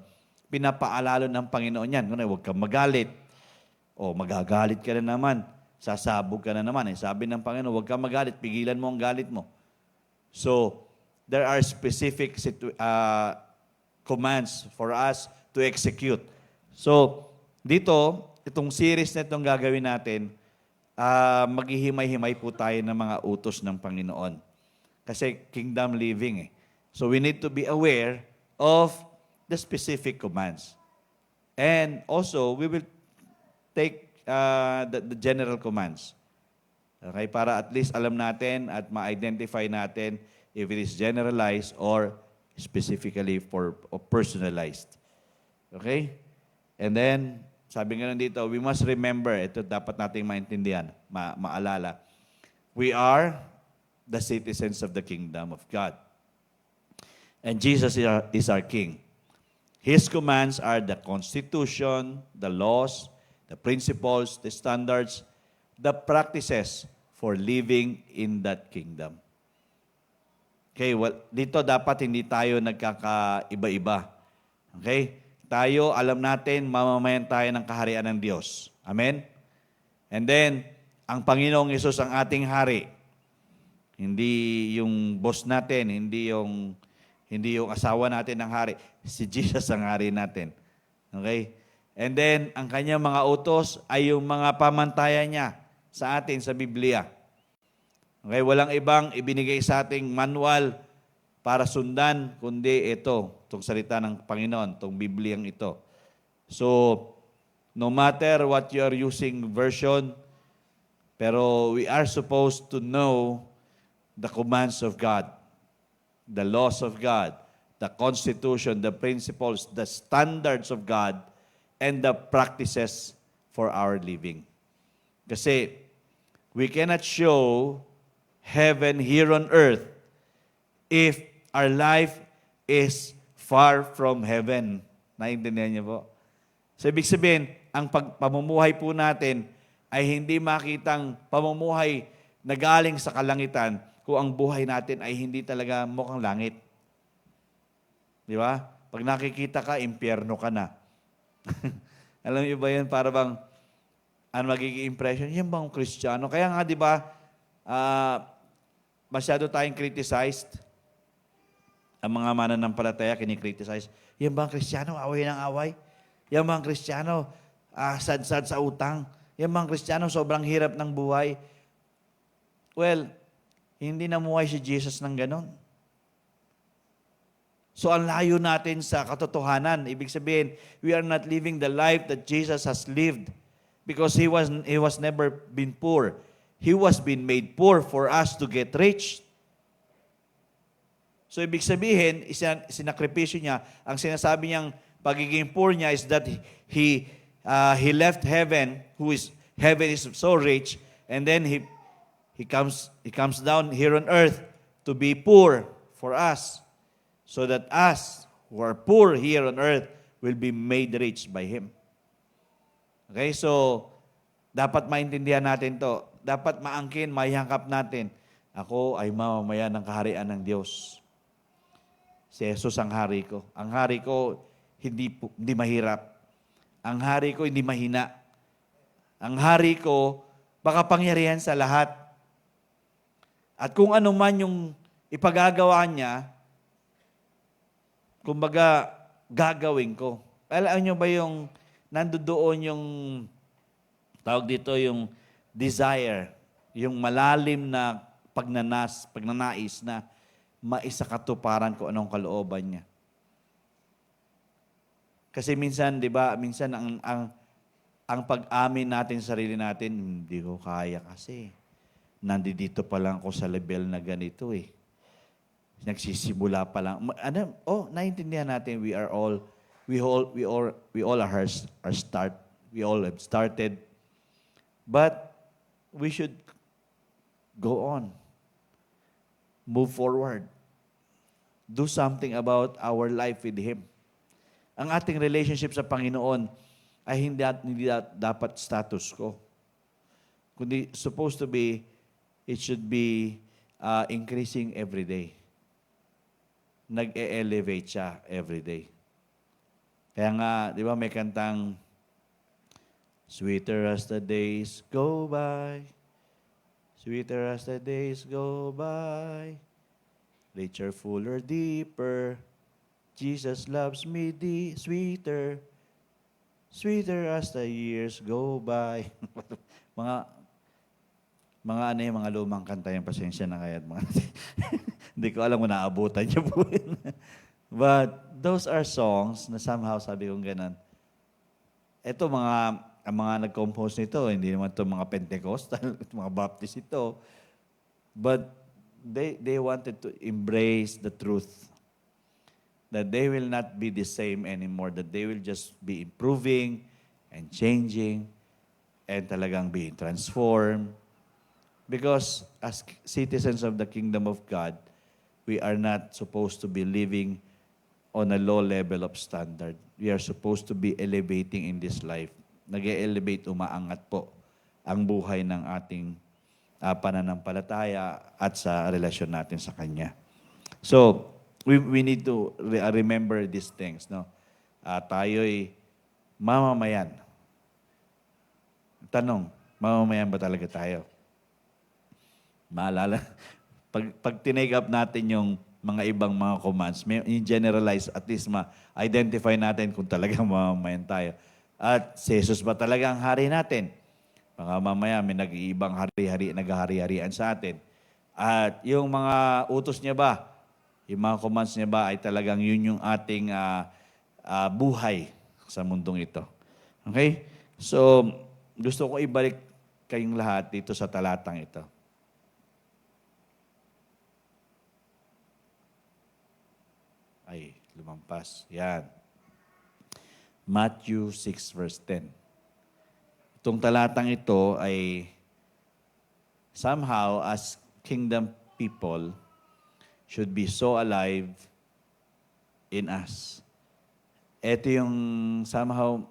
pinapaalala ng Panginoon yan. Huwag kang magalit. O, magagalit ka na naman. Sasabog ka na naman. Sabi ng Panginoon, huwag kang magalit. Pigilan mo ang galit mo. So, there are specific commands for us to execute. So, dito, itong series na itong gagawin natin, maghihimay-himay po tayo ng mga utos ng Panginoon. Kasi kingdom living eh. So, we need to be aware of the specific commands. And also, we will take the general commands. Okay? Para at least alam natin at ma-identify natin if it is generalized or specifically or personalized. Okay? And then, sabi nga dito, we must remember, ito dapat nating maintindihan, maalala, we are the citizens of the kingdom of God. And Jesus is our King. His commands are the Constitution, the laws, the principles, the standards, the practices for living in that kingdom. Okay, well, dito dapat hindi tayo nagkakaiba-iba. Okay? Tayo, alam natin, mamamayan tayo ng kaharian ng Diyos. Amen? And then, ang Panginoong Yesus ang ating hari. Hindi yung boss natin, hindi yung asawa natin ng hari. Si Jesus ang hari natin. Okay? And then, ang kanyang mga utos ay yung mga pamantayan niya sa atin sa Biblia. Okay? Walang ibang ibinigay sa ating manual para sundan, kundi itong salita ng Panginoon, itong Bibliang ito. So, no matter what you are using version, pero we are supposed to know the commands of God, the laws of God, the Constitution, the principles, the standards of God, and the practices for our living. Kasi we cannot show heaven here on earth if our life is far from heaven. Naintindihan niyo po? So, ibig sabihin, ang pamumuhay po natin ay hindi makitang pamumuhay na galing sa kalangitan kung ang buhay natin ay hindi talaga mukhang langit. Di ba? Pag nakikita ka, impyerno ka na. Alam niyo ba yan? Para bang, ano magiging impression? Yan bang Kristiyano? Kaya nga, di ba, masyado tayong criticized. Ang mga mananampalataya, kinikriticize. Yan bang Kristiyano? Away ng away? Yan bang Kristiyano? Sad-sad sa utang? Yan bang Kristiyano? Sobrang hirap ng buhay? Well, hindi namuhay si Jesus ng ganon. So, ang layo natin sa katotohanan. Ibig sabihin, we are not living the life that Jesus has lived because He was never been poor. He was been made poor for us to get rich. So, ibig sabihin, sinakripisyo niya, ang sinasabi niyang pagiging poor niya is that He left heaven, heaven is so rich, and then He comes down here on earth to be poor for us. So that us who are poor here on earth will be made rich by Him. Okay, so dapat maintindihan natin to. Dapat maangkin, maihangkap natin. Ako ay mamamayan ng kaharian ng Diyos. Si Jesus ang hari ko. Ang hari ko hindi mahirap. Ang hari ko hindi mahina. Ang hari ko makapangyarihan sa lahat. At kung ano man yung ipagagawa niya, kumbaga, gagawin ko. Alam nyo ba yung, nandoon yung, tawag dito, yung desire, yung malalim na pagnanais na maisakatuparan ko anong kalooban niya. Kasi minsan, di ba, minsan ang pag-amin natin sa sarili natin, hindi ko kaya kasi. Nandito pa lang ako sa level na ganito eh. Nagsisimula pa lang. Naiintindihan natin we all have started. But we should go on. Move forward. Do something about our life with Him. Ang ating relationship sa Panginoon ay hindi dapat status quo. Kundi supposed to be, it should be increasing every day. Nag-e-elevate siya every day. Kaya nga, di ba may kantang, sweeter as the days go by, sweeter as the days go by, richer, fuller, deeper, Jesus loves me sweeter, sweeter as the years go by. mga lumang kanta yung pasensya na kaya mga hindi ko alam kung naabutan niyo po yun. But those are songs na somehow sabi kong ganun. Ito ang mga nag-compose nito, hindi naman ito mga Pentecostal, mga Baptist ito. But they wanted to embrace the truth. That they will not be the same anymore. That they will just be improving and changing and talagang being transformed. Because as citizens of the kingdom of God, we are not supposed to be living on a low level of standard. We are supposed to be elevating in this life. Nag-elevate, umaangat po ang buhay ng ating pananampalataya at sa relasyon natin sa Kanya. So, we need to remember these things. No? Tayo'y mamamayan. Tanong, mamamayan ba talaga tayo? Maalala, pag tinake up natin yung mga ibang mga commands, may generalize, at least ma-identify natin kung talagang mamamayan tayo. At si Jesus ba talaga ang hari natin? Baka mamaya may nag-iibang naghahari-harian sa atin. At yung mga utos niya ba, yung mga commands niya ba ay talagang yun yung ating buhay sa mundong ito. Okay? So, gusto ko ibalik kayong lahat dito sa talatang ito. Ay, lumampas. Yan. Matthew 6 verse 10. Ito itong talatang ito ay somehow as kingdom people should be so alive in us. Ito yung somehow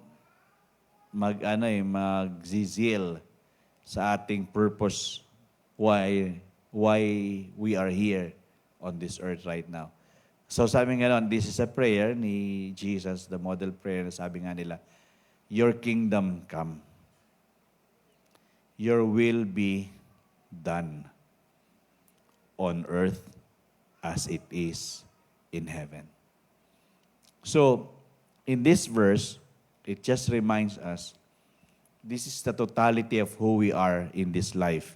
magzizil sa ating purpose why we are here on this earth right now. So sabi nga nun, this is a prayer ni Jesus, the model prayer. Sabi nga nila, your kingdom come. Your will be done on earth as it is in heaven. So, in this verse, it just reminds us, this is the totality of who we are in this life.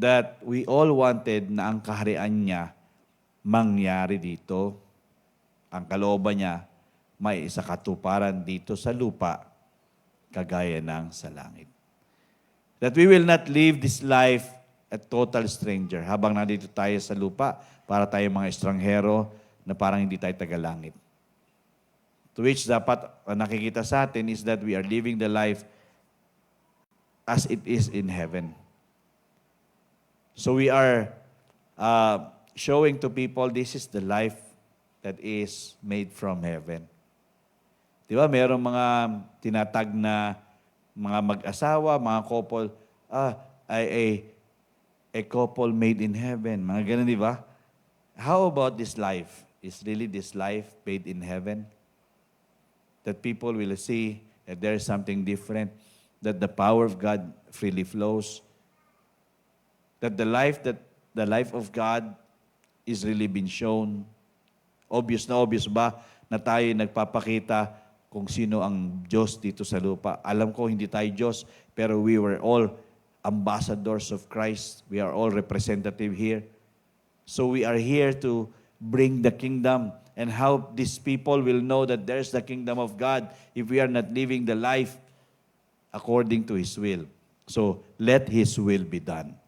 That we all wanted na ang kaharian niya mangyari dito. Ang kalooban niya may isa katuparan dito sa lupa, kagaya ng sa langit. That we will not live this life a total stranger habang nandito tayo sa lupa para tayo mga estranghero na parang hindi tayo tagalangit. To which dapat nakikita sa atin is that we are living the life as it is in heaven. So we are showing to people this is the life that is made from heaven. Di ba, mayroong mga tinatag na mga mag-asawa, mga couple, a couple made in heaven. Mga ganun, di ba? How about this life? Is really this life made in heaven? That people will see that there is something different, that the power of God freely flows, that the life of God is really been shown. Obvious ba na tayo nagpapakita kung sino ang Diyos dito sa lupa? Alam ko hindi tayo Diyos, pero we were all ambassadors of Christ. We are all representative here. So we are here to bring the kingdom and how these people will know that there's the kingdom of God if we are not living the life according to His will. So, let His will be done.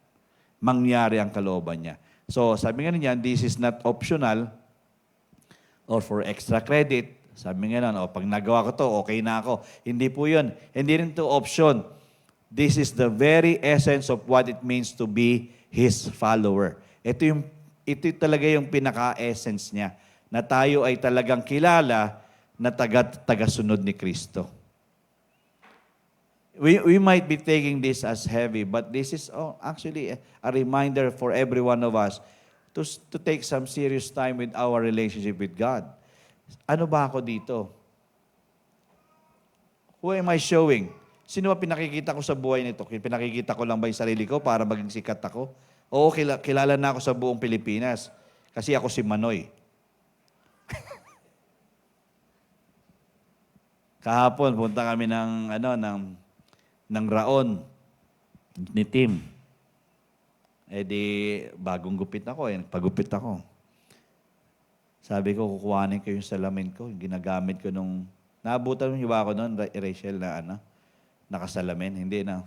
Mangyari ang kalooban niya. So, sabi nga niyan, this is not optional or for extra credit. Sabi nga nun, pag nagawa ko to, okay na ako. Hindi po yun. Hindi rin to option. This is the very essence of what it means to be His follower. Ito talaga yung pinaka-essence niya, na tayo ay talagang kilala na tagasunod ni Kristo. We might be taking this as heavy, but this is actually a reminder for every one of us to take some serious time with our relationship with God. Ano ba ako dito? Who am I showing? Sino ba pinakikita ko sa buhay nito? Pinakikita ko lang ba yung sarili ko para maging sikat ako? Oo, kilala na ako sa buong Pilipinas. Kasi ako si Manoy. Kahapon, punta kami ng Raon ni Tim. Bagong gupit ako. Nagpagupit ako. Sabi ko, kukuhanin ko yung salamin ko. Yung ginagamit ko nung... Naabutan mo ba ako noon, Rachel, na nakasalamin? Hindi na.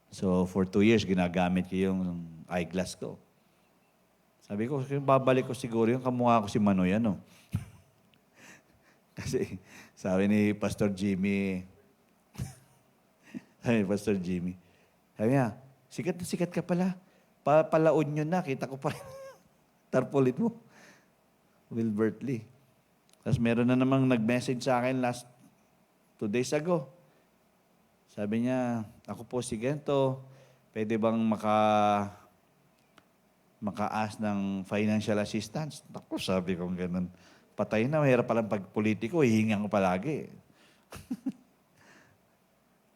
So, for 2 years, ginagamit ko yung eyeglass ko. Sabi ko, babalik ko siguro yung kamukha ko si Manoy, Kasi, sabi ni Pastor Jimmy, sabi niya, sikat na sikat ka pala. Palaon nyo na, kita ko pa. Tarpaulin mo. Wilbert Lee. Tapos meron na namang nag-message sa akin 2 days ago. Sabi niya, ako po si Gento, pwede bang maka-ask ng financial assistance? Ako, sabi ko ganun. Patay na, mahirap palang pag-politiko, hihingan ko palagi.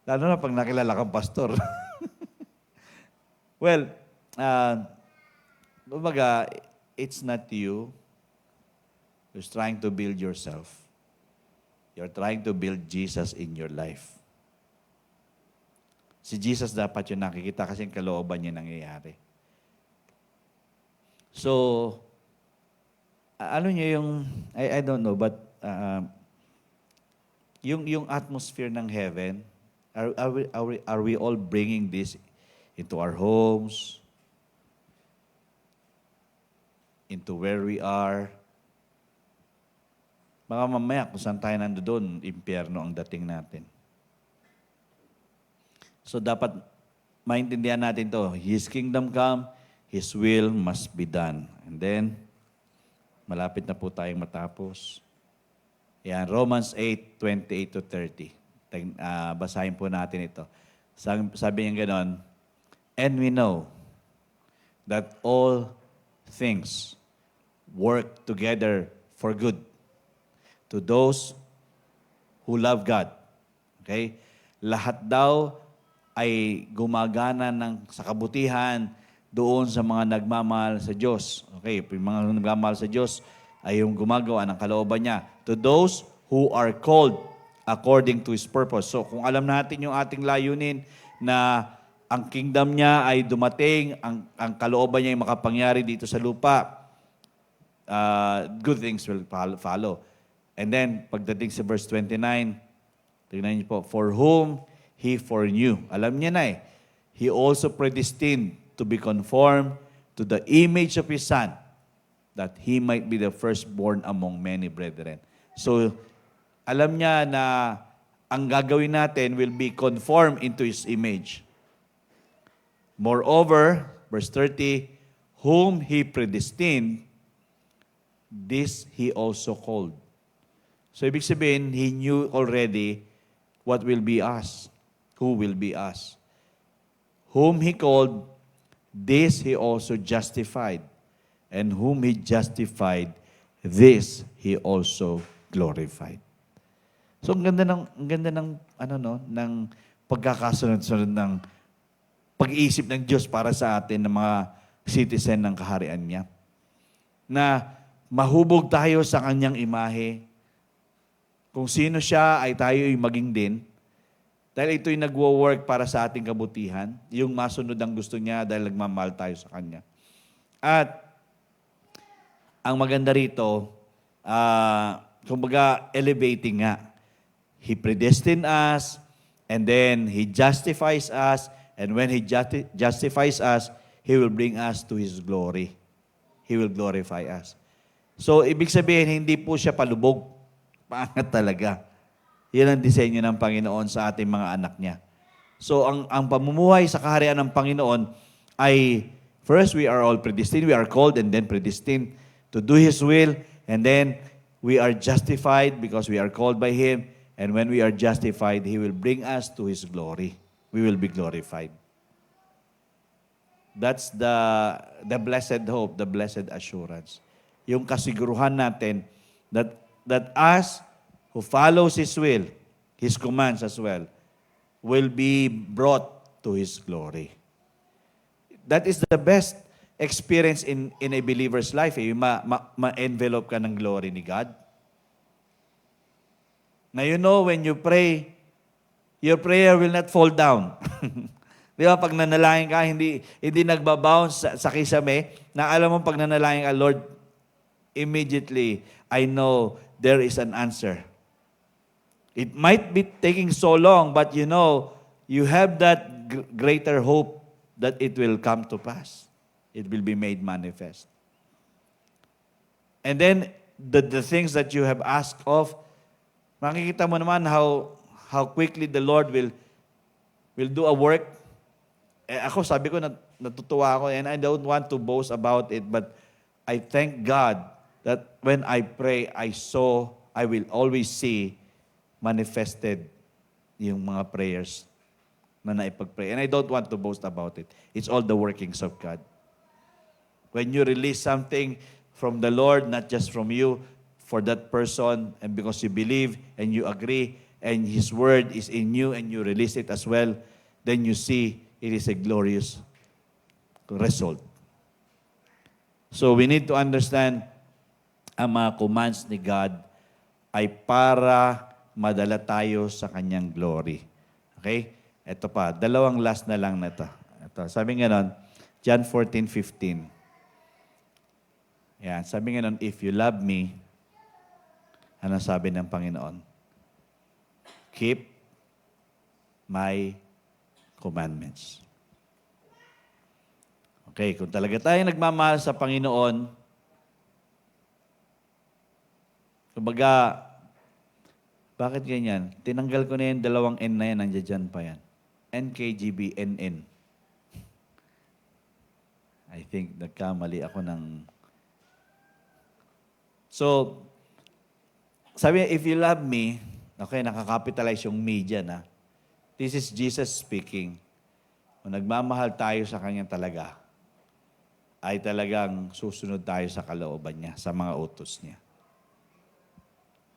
Lalo na pag nakilala kang pastor. Well, kumbaga, it's not you who's trying to build yourself. You're trying to build Jesus in your life. Si Jesus dapat yung nakikita kasi yung kalooban niya nangyayari. So, ano niya yung, I don't know, but yung atmosphere ng heaven, are we all bringing this into our homes, into where we are? Baka mamaya, kung saan tayo nandoon, impyerno ang dating natin. So dapat maintindihan natin to. His kingdom come, His will must be done. And then, malapit na po tayong matapos. Yan, Romans 8:28 to 30. Basahin po natin ito. Sabi niya ganon, and we know that all things work together for good to those who love God. Okay? Lahat daw ay gumagana sa kabutihan doon sa mga nagmamahal sa Diyos. Okay, yung mga nagmamahal sa Diyos ay yung gumagawa ng kalooban niya. To those who are called according to His purpose. So kung alam natin yung ating layunin na ang kingdom niya ay dumating, ang kalooban niya ay makapangyari dito sa lupa, good things will follow. And then, pagdating sa verse 29, tingnan niyo po, for whom He foreknew. Alam niya na eh. He also predestined to be conformed to the image of His Son, that He might be the firstborn among many brethren. So, alam niya na ang gagawin natin will be conformed into His image. Moreover, verse 30, whom He predestined, this He also called. So, ibig sabihin, He knew already what will be us. Who will be us. Whom He called, this He also justified. And whom He justified, this He also glorified. So, ang ganda ng ng pagkakasunod-sunod ng pag-iisip ng Diyos para sa atin ng mga citizen ng kaharian niya. Na mahubog tayo sa kanyang imahe. Kung sino siya ay tayo'y maging din. Dahil ito'y nagwo-work para sa ating kabutihan. Yung masunod ang gusto niya dahil nagmamahal tayo sa kanya. At ang maganda rito, kumbaga elevating nga. He predestined us, and then He justifies us, and when He justifies us, He will bring us to His glory. He will glorify us. So, ibig sabihin, hindi po siya palubog. Paangat talaga. Yan ang disenyo ng Panginoon sa ating mga anak niya. So, ang pamumuhay sa kaharian ng Panginoon ay, first, we are all predestined. We are called and then predestined to do His will. And then, we are justified because we are called by Him. And when we are justified, He will bring us to His glory. We will be glorified. That's the blessed hope, the blessed assurance. Yung kasiguruhan natin that us who follows His will, His commands as well, will be brought to His glory. That is the best experience in a believer's life. Ma-envelope ka ng glory ni God. Now, you know, when you pray, your prayer will not fall down. Di ba, pag nanalangin ka, hindi nagbabounce sa kisame, na alam mo, pag nanalangin ka, Lord, immediately, I know there is an answer. It might be taking so long, but you know, you have that greater hope that it will come to pass. It will be made manifest. And then, the things that you have asked of, makikita mo naman how quickly the Lord will do a work. Ako, sabi ko, natutuwa ako, and I don't want to boast about it, but I thank God that when I pray, I will always see manifested yung mga prayers na naipag-pray. And I don't want to boast about it. It's all the workings of God. When you release something from the Lord, not just from you, for that person, and because you believe and you agree, and His word is in you, and you release it as well, then you see it is a glorious result. So we need to understand ang mga commands ni God ay para madala tayo sa Kanyang glory. Okay? Ito pa, dalawang last na lang na ito. Sabi nga nun, John 14:15. Yan, sabi nga nun, if you love me, ano sabi ng Panginoon? Keep my commandments. Okay, kung talaga tayo nagmamahal sa Panginoon, kumbaga, bakit ganyan? Tinanggal ko na yung dalawang N na yan, nandiyan pa yan. NKGBNN. I think nagkamali ako ng... So, sabi niya, if you love me, okay, nakakapitalize yung me dyan, ha? This is Jesus speaking. Kung nagmamahal tayo sa Kanya talaga, ay talagang susunod tayo sa kalooban niya, sa mga utos niya.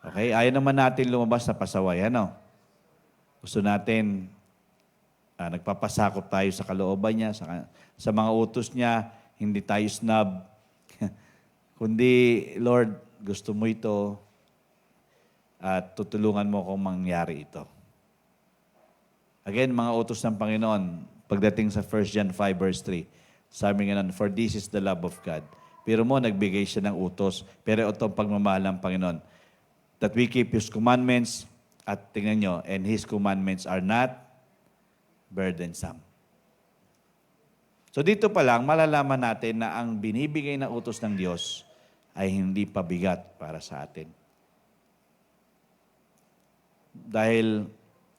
Okay? Ayaw naman natin lumabas na pasaway, ano? Gusto natin, nagpapasakop tayo sa kalooban niya, sa mga utos niya, hindi tayo snob. Kundi, Lord, gusto mo ito at tutulungan mo kung mangyari ito. Again, mga utos ng Panginoon, pagdating sa 1 John 5 verse 3, sabi nga nun, for this is the love of God. Pero mo, nagbigay siya ng utos. Pero ito ang pagmamahal ng Panginoon. That we keep His commandments, at tingnan nyo, and His commandments are not burdensome. So dito pa lang, malalaman natin na ang binibigay na utos ng Diyos ay hindi pabigat para sa atin. Dahil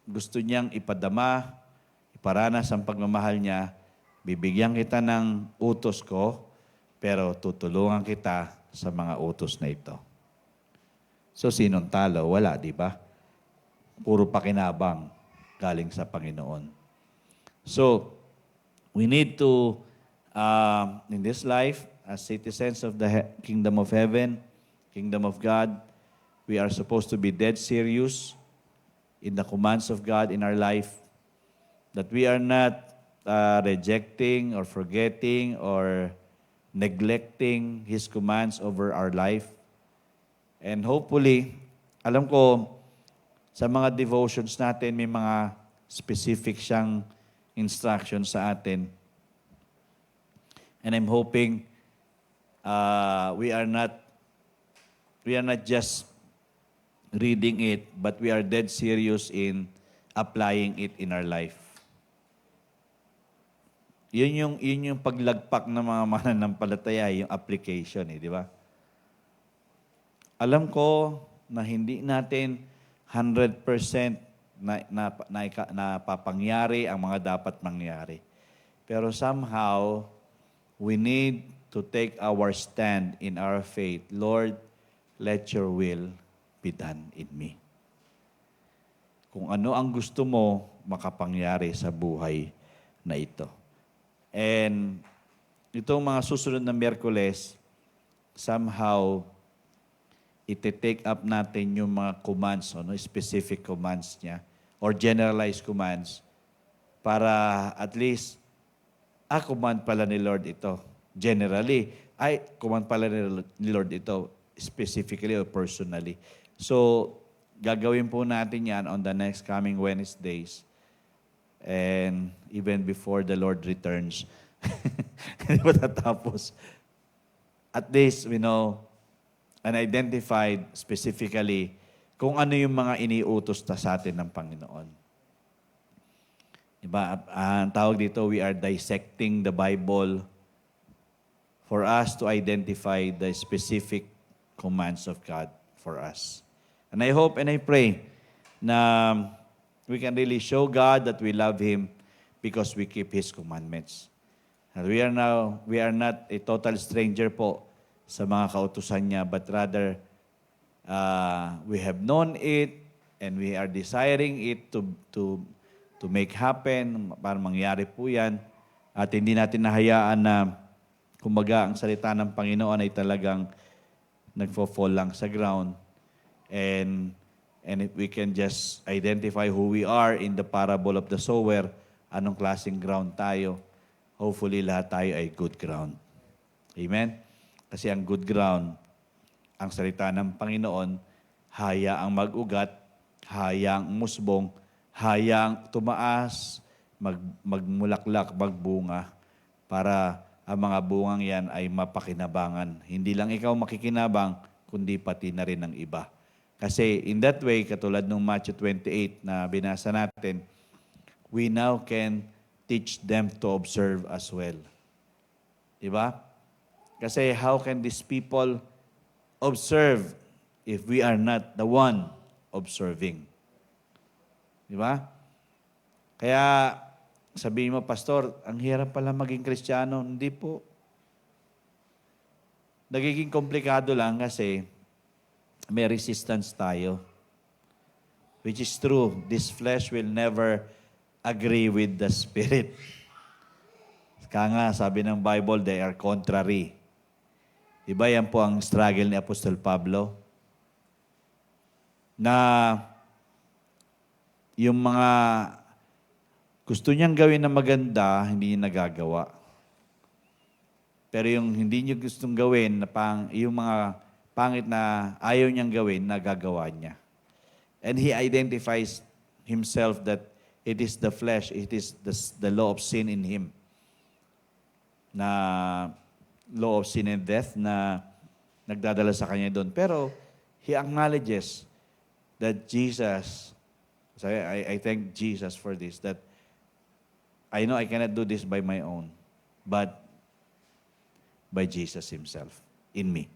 gusto niyang ipadama, iparanas ang pagmamahal niya, bibigyan kita ng utos ko, pero tutulungan kita sa mga utos na ito. So, sinong talo? Wala, di ba? Puro pakinabang galing sa Panginoon. So, we need to, in this life, as citizens of the kingdom of heaven, kingdom of God, we are supposed to be dead serious in the commands of God in our life, that we are not rejecting or forgetting or neglecting His commands over our life. And hopefully, alam ko, sa mga devotions natin, may mga specific siyang instructions sa atin. And I'm hoping we are not just reading it, but we are dead serious in applying it in our life. Yun yung paglagpak ng mga mananampalataya, yung application, di ba? Alam ko na hindi natin 100% napapangyari ang mga dapat mangyari. Pero somehow, we need to take our stand in our faith. Lord, let your will be done in me. Kung ano ang gusto mo, makapangyari sa buhay na ito. And itong mga susunod na Miyerkules, somehow, iti-take up natin yung mga commands, specific commands niya, or generalized commands, para at least, command pala ni Lord ito. Generally, command pala ni Lord ito, specifically or personally. So, gagawin po natin yan on the next coming Wednesdays, and even before the Lord returns. Hindi ba tatapos? At least, we know, and identified specifically kung ano yung mga iniutos sa atin ng Panginoon. Diba? Ang tawag dito, we are dissecting the Bible for us to identify the specific commands of God for us. And I hope and I pray na we can really show God that we love Him because we keep His commandments. And we are not a total stranger po sa mga kautusan niya, but rather, we have known it and we are desiring it to make happen, para mangyari po yan. At hindi natin nahayaan na, kumbaga, ang salita ng Panginoon ay talagang nagfo-fall lang sa ground. And if we can just identify who we are in the parable of the sower, anong klaseng ground tayo, hopefully lahat tayo ay good ground. Amen? Kasi ang good ground, ang salita ng Panginoon, hayaang mag-ugat, hayaang musbong, hayaang tumaas, magmulaklak, magbunga, para ang mga bungang yan ay mapakinabangan. Hindi lang ikaw makikinabang, kundi pati na rin ng iba. Kasi in that way, katulad ng Matthew 28 na binasa natin, we now can teach them to observe as well. Diba? Kasi how can these people observe if we are not the one observing? Di ba? Kaya sabihin mo, Pastor, ang hirap pala maging Kristiyano. Hindi po. Nagiging komplikado lang kasi may resistance tayo. Which is true. This flesh will never agree with the Spirit. Kaya nga, sabi ng Bible, they are contrary. Diba yan po ang struggle ni Apostol Pablo? Na yung mga gusto niyang gawin na maganda, hindi niya nagagawa. Pero yung hindi niya gustong gawin, yung mga pangit na ayaw niyang gawin, nagagawa niya. And he identifies himself that it is the flesh, it is the law of sin in him. Na law of sin and death na nagdadala sa kanya doon. Pero he acknowledges that Jesus, so I thank Jesus for this, that I know I cannot do this by my own, but by Jesus Himself in me.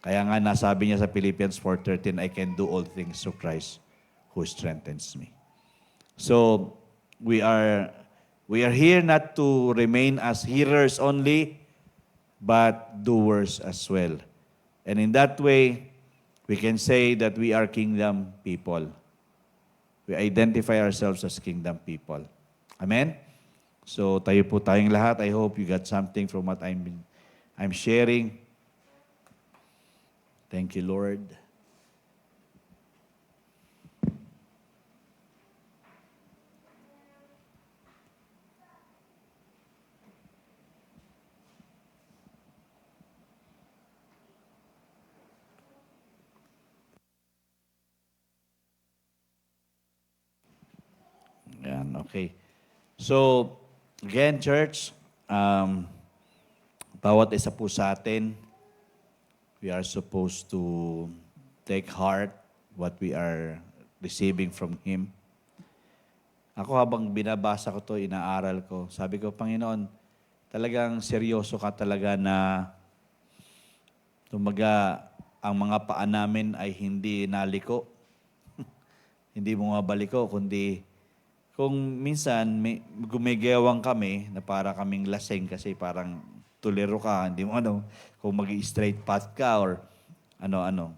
Kaya nga nasabi niya sa Philippians 4:13, I can do all things through Christ who strengthens me. So, we are here not to remain as hearers only, but doers as well. And in that way, we can say that we are kingdom people. We identify ourselves as kingdom people. Amen? So, tayo po tayong lahat. I hope you got something from what I'm sharing. Thank you, Lord. Yan, okay. So, again, church, bawat isa po sa atin, we are supposed to take heart what we are receiving from Him. Ako habang binabasa ko to, inaaral ko, sabi ko, Panginoon, talagang seryoso ka talaga na tumaga ang mga paa namin ay hindi naliko. Hindi bumabaliko, kundi kung minsan gumigewang kami na para kaming lasing kasi parang tuliro ka, hindi mo kung mag-straight path ka or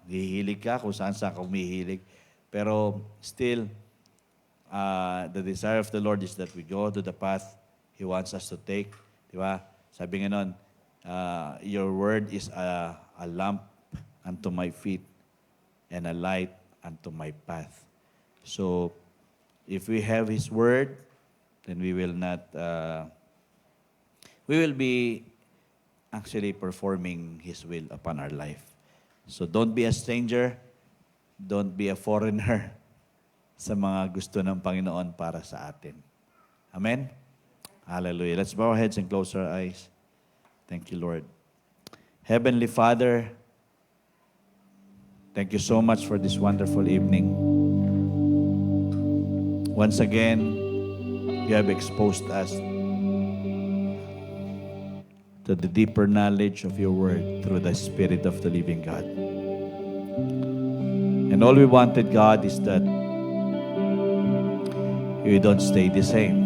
hihilig ka kung saan ka humihilig. Pero still, the desire of the Lord is that we go to the path He wants us to take. Di ba? Sabi nga nun, your word is a lamp unto my feet and a light unto my path. So, if we have His word, then we will be actually performing His will upon our life. So don't be a stranger, don't be a foreigner sa mga gusto ng Panginoon para sa atin. Amen? Hallelujah. Let's bow our heads and close our eyes. Thank you, Lord. Heavenly Father, thank you so much for this wonderful evening. Once again, you have exposed us to the deeper knowledge of your word through the Spirit of the living God. And all we wanted, God, is that you don't stay the same.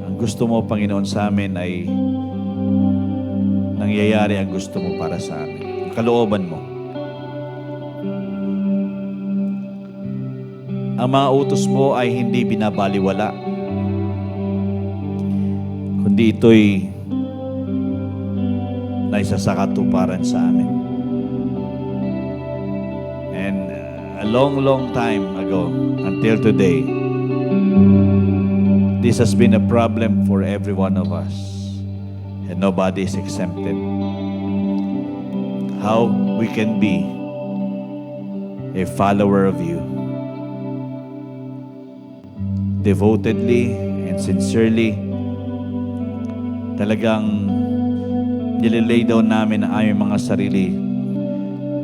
Ang gusto mo, Panginoon, sa amin ay nangyayari ang gusto mo para sa amin. Ang kalooban mo. Ang mga utos mo ay hindi binabaliwala, kundi ito'y naisa sa katuparan sa amin. And a long, long time ago, until today, this has been a problem for every one of us, and nobody is exempted. How we can be a follower of you, devotedly and sincerely, talagang nililay down namin ang aming mga sarili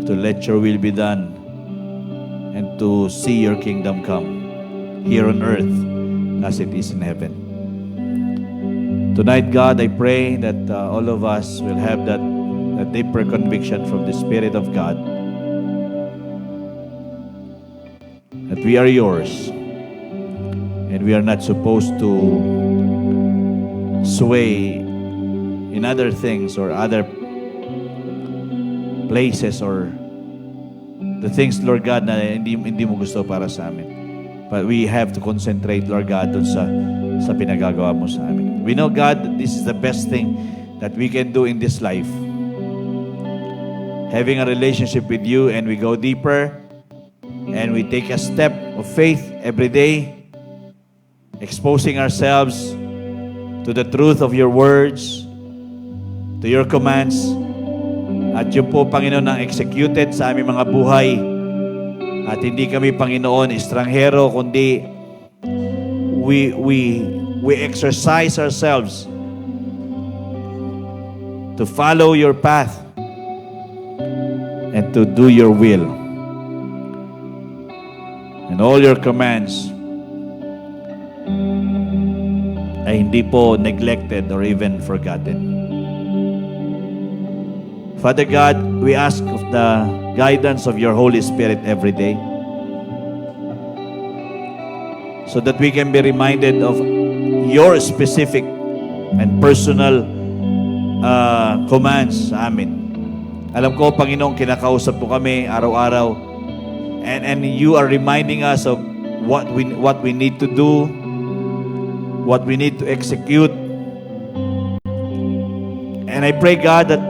to let your will be done and to see your kingdom come here on earth as it is in heaven. Tonight, God, I pray that all of us will have that deeper conviction from the Spirit of God that we are yours, And we are not supposed to sway in other things or other places or the things, Lord God, na hindi mo gusto para sa amin. But we have to concentrate, Lord God, dun sa pinagagawa mo sa amin. We know, God, that this is the best thing that we can do in this life. Having a relationship with you, and we go deeper and we take a step of faith every day, exposing ourselves to the truth of your words, to your commands, at yun po, Panginoon, ang executed sa aming mga buhay. At hindi kami, Panginoon, estranghero, kundi we exercise ourselves to follow your path and to do your will. And all your commands ay hindi po neglected or even forgotten. Father God, we ask of the guidance of your Holy Spirit every day so that we can be reminded of your specific and personal commands sa amin. Alam ko, Panginoon, kinakausap po kami araw-araw, and you are reminding us of what we need to do, what we need to execute. And I pray, God, that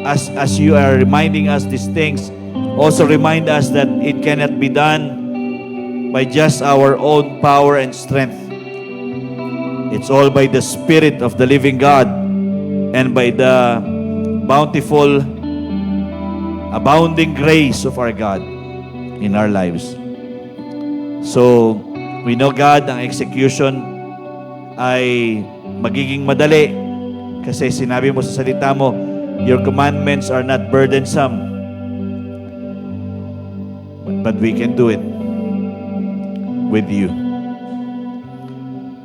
as you are reminding us these things, also remind us that it cannot be done by just our own power and strength. It's all by the Spirit of the living God and by the bountiful, abounding grace of our God in our lives. So, we know, God, ang execution ay magiging madali kasi sinabi mo sa salita mo, your commandments are not burdensome, but we can do it with you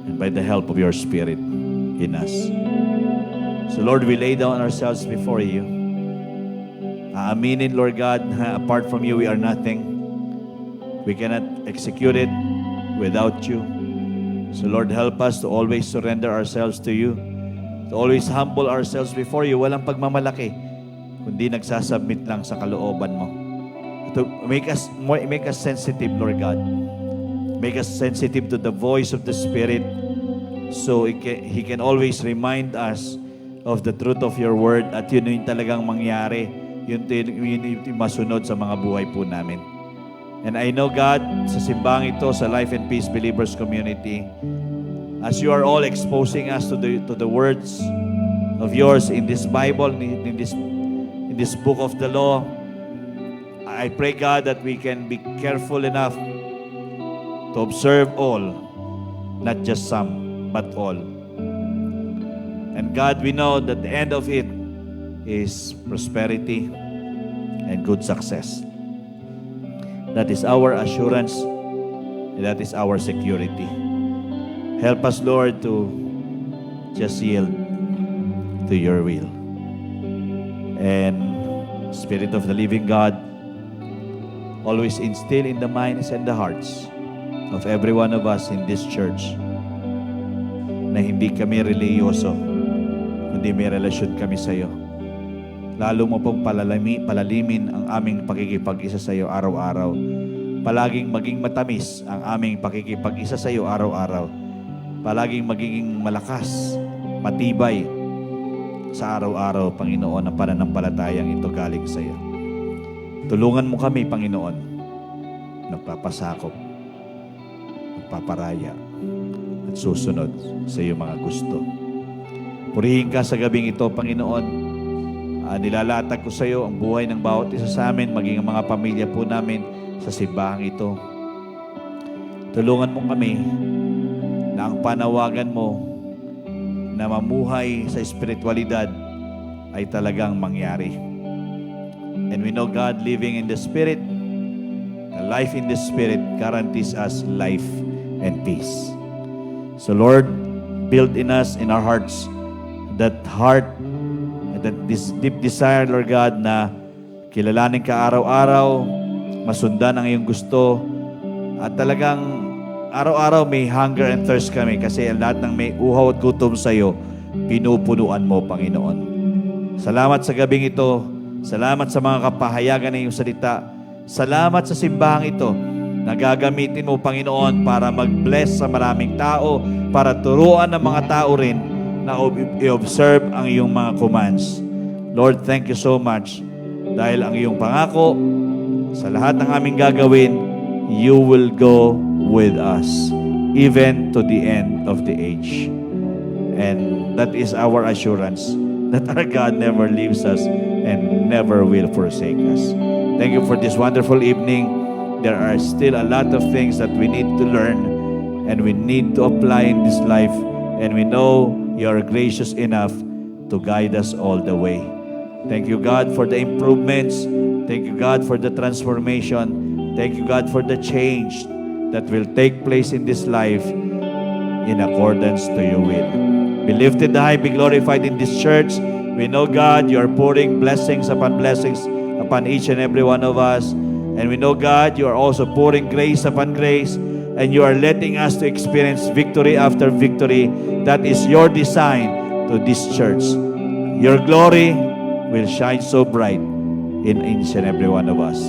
and by the help of your Spirit in us. So Lord, we lay down ourselves before you. Aaminin, Lord God, apart from you, we are nothing. We cannot execute it without you. So Lord, help us to always surrender ourselves to you, to always humble ourselves before you. Walang pagmamalaki, kundi nagsasubmit lang sa kalooban mo. To make us sensitive, Lord God. Make us sensitive to the voice of the Spirit, so He can always remind us of the truth of your word, at yun yung talagang mangyari, yun yung masunod sa mga buhay po namin. And I know, God, sa simbang ito, sa Life and Peace Believers Community, as you are all exposing us to the words of yours in this Bible, in this book of the law, I pray, God, that we can be careful enough to observe all, not just some, but all. And God, we know that the end of it is prosperity and good success. That is our assurance, and that is our security. Help us, Lord, to just yield to your will. And Spirit of the living God, always instill in the minds and the hearts of every one of us in this church na hindi kami reliyoso, kundi may relasyon kami sa iyo. Lalo mo pong palalimin ang aming pakikipag-isa sa iyo araw-araw. Palaging maging matamis ang aming pakikipag-isa sa iyo araw-araw. Palaging magiging malakas, matibay sa araw-araw, Panginoon, ang pananampalatayang ito galing sa iyo. Tulungan mo kami, Panginoon, nagpapasakop, nagpaparaya, at susunod sa iyong mga gusto. Purihin ka sa gabing ito, Panginoon. Nilalatag ko sa iyo ang buhay ng bawat isa sa amin, maging ang mga pamilya po namin sa simbahang ito. Tulungan mo kami na ang panawagan mo na mamuhay sa espiritualidad ay talagang mangyari. And we know, God, living in the Spirit, the life in the Spirit guarantees us life and peace. So Lord, build in us, in our hearts, that heart, that this deep desire, Lord God, na kilalanin ka araw-araw, masundan ang iyong gusto, at talagang araw-araw may hunger and thirst kami kasi lahat ng may uhaw at gutom sa iyo, pinupunuan mo, Panginoon. Salamat sa gabing ito. Salamat sa mga kapahayagan ng iyong salita. Salamat sa simbahang ito na gagamitin mo, Panginoon, para mag-bless sa maraming tao, para turuan ng mga tao rin na i-observe ang iyong mga commands. Lord, thank you so much dahil ang iyong pangako sa lahat ng aming gagawin, you will go with us even to the end of the age. And that is our assurance that our God never leaves us and never will forsake us. Thank you for this wonderful evening. There are still a lot of things that we need to learn and we need to apply in this life, and we know you are gracious enough to guide us all the way. Thank you, God, for the improvements. Thank you, God, for the transformation. Thank you, God, for the change that will take place in this life in accordance to your will. Be lifted high, be glorified in this church. We know, God, you are pouring blessings upon each and every one of us. And we know, God, you are also pouring grace upon grace, and you are letting us to experience victory after victory. That is your design to this church. Your glory will shine so bright in each and every one of us.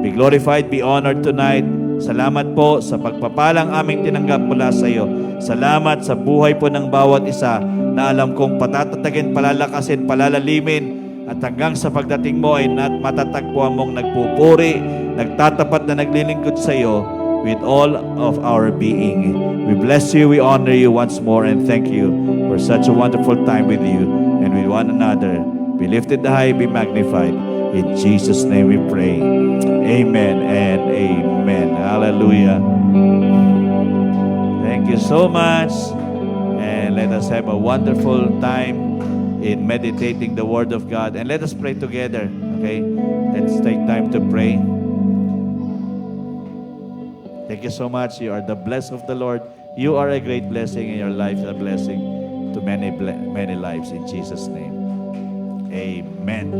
Be glorified, be honored tonight. Salamat po sa pagpapalang aming tinanggap mula sa iyo. Salamat sa buhay po ng bawat isa na alam kong patatatagin, palalakasin, palalalimin, at hanggang sa pagdating mo ay matatagpuan mong nagpupuri, nagtatapat na naglilingkod sa iyo with all of our being. We bless you, we honor you once more, and thank you for such a wonderful time with you and with one another. Be lifted high, be magnified. In Jesus' name we pray. Amen and amen. Hallelujah. Thank you so much. And let us have a wonderful time in meditating the Word of God. And let us pray together. Okay? Let's take time to pray. Thank you so much. You are the blessed of the Lord. You are a great blessing, and your life is a blessing to many lives. In Jesus' name. Amen.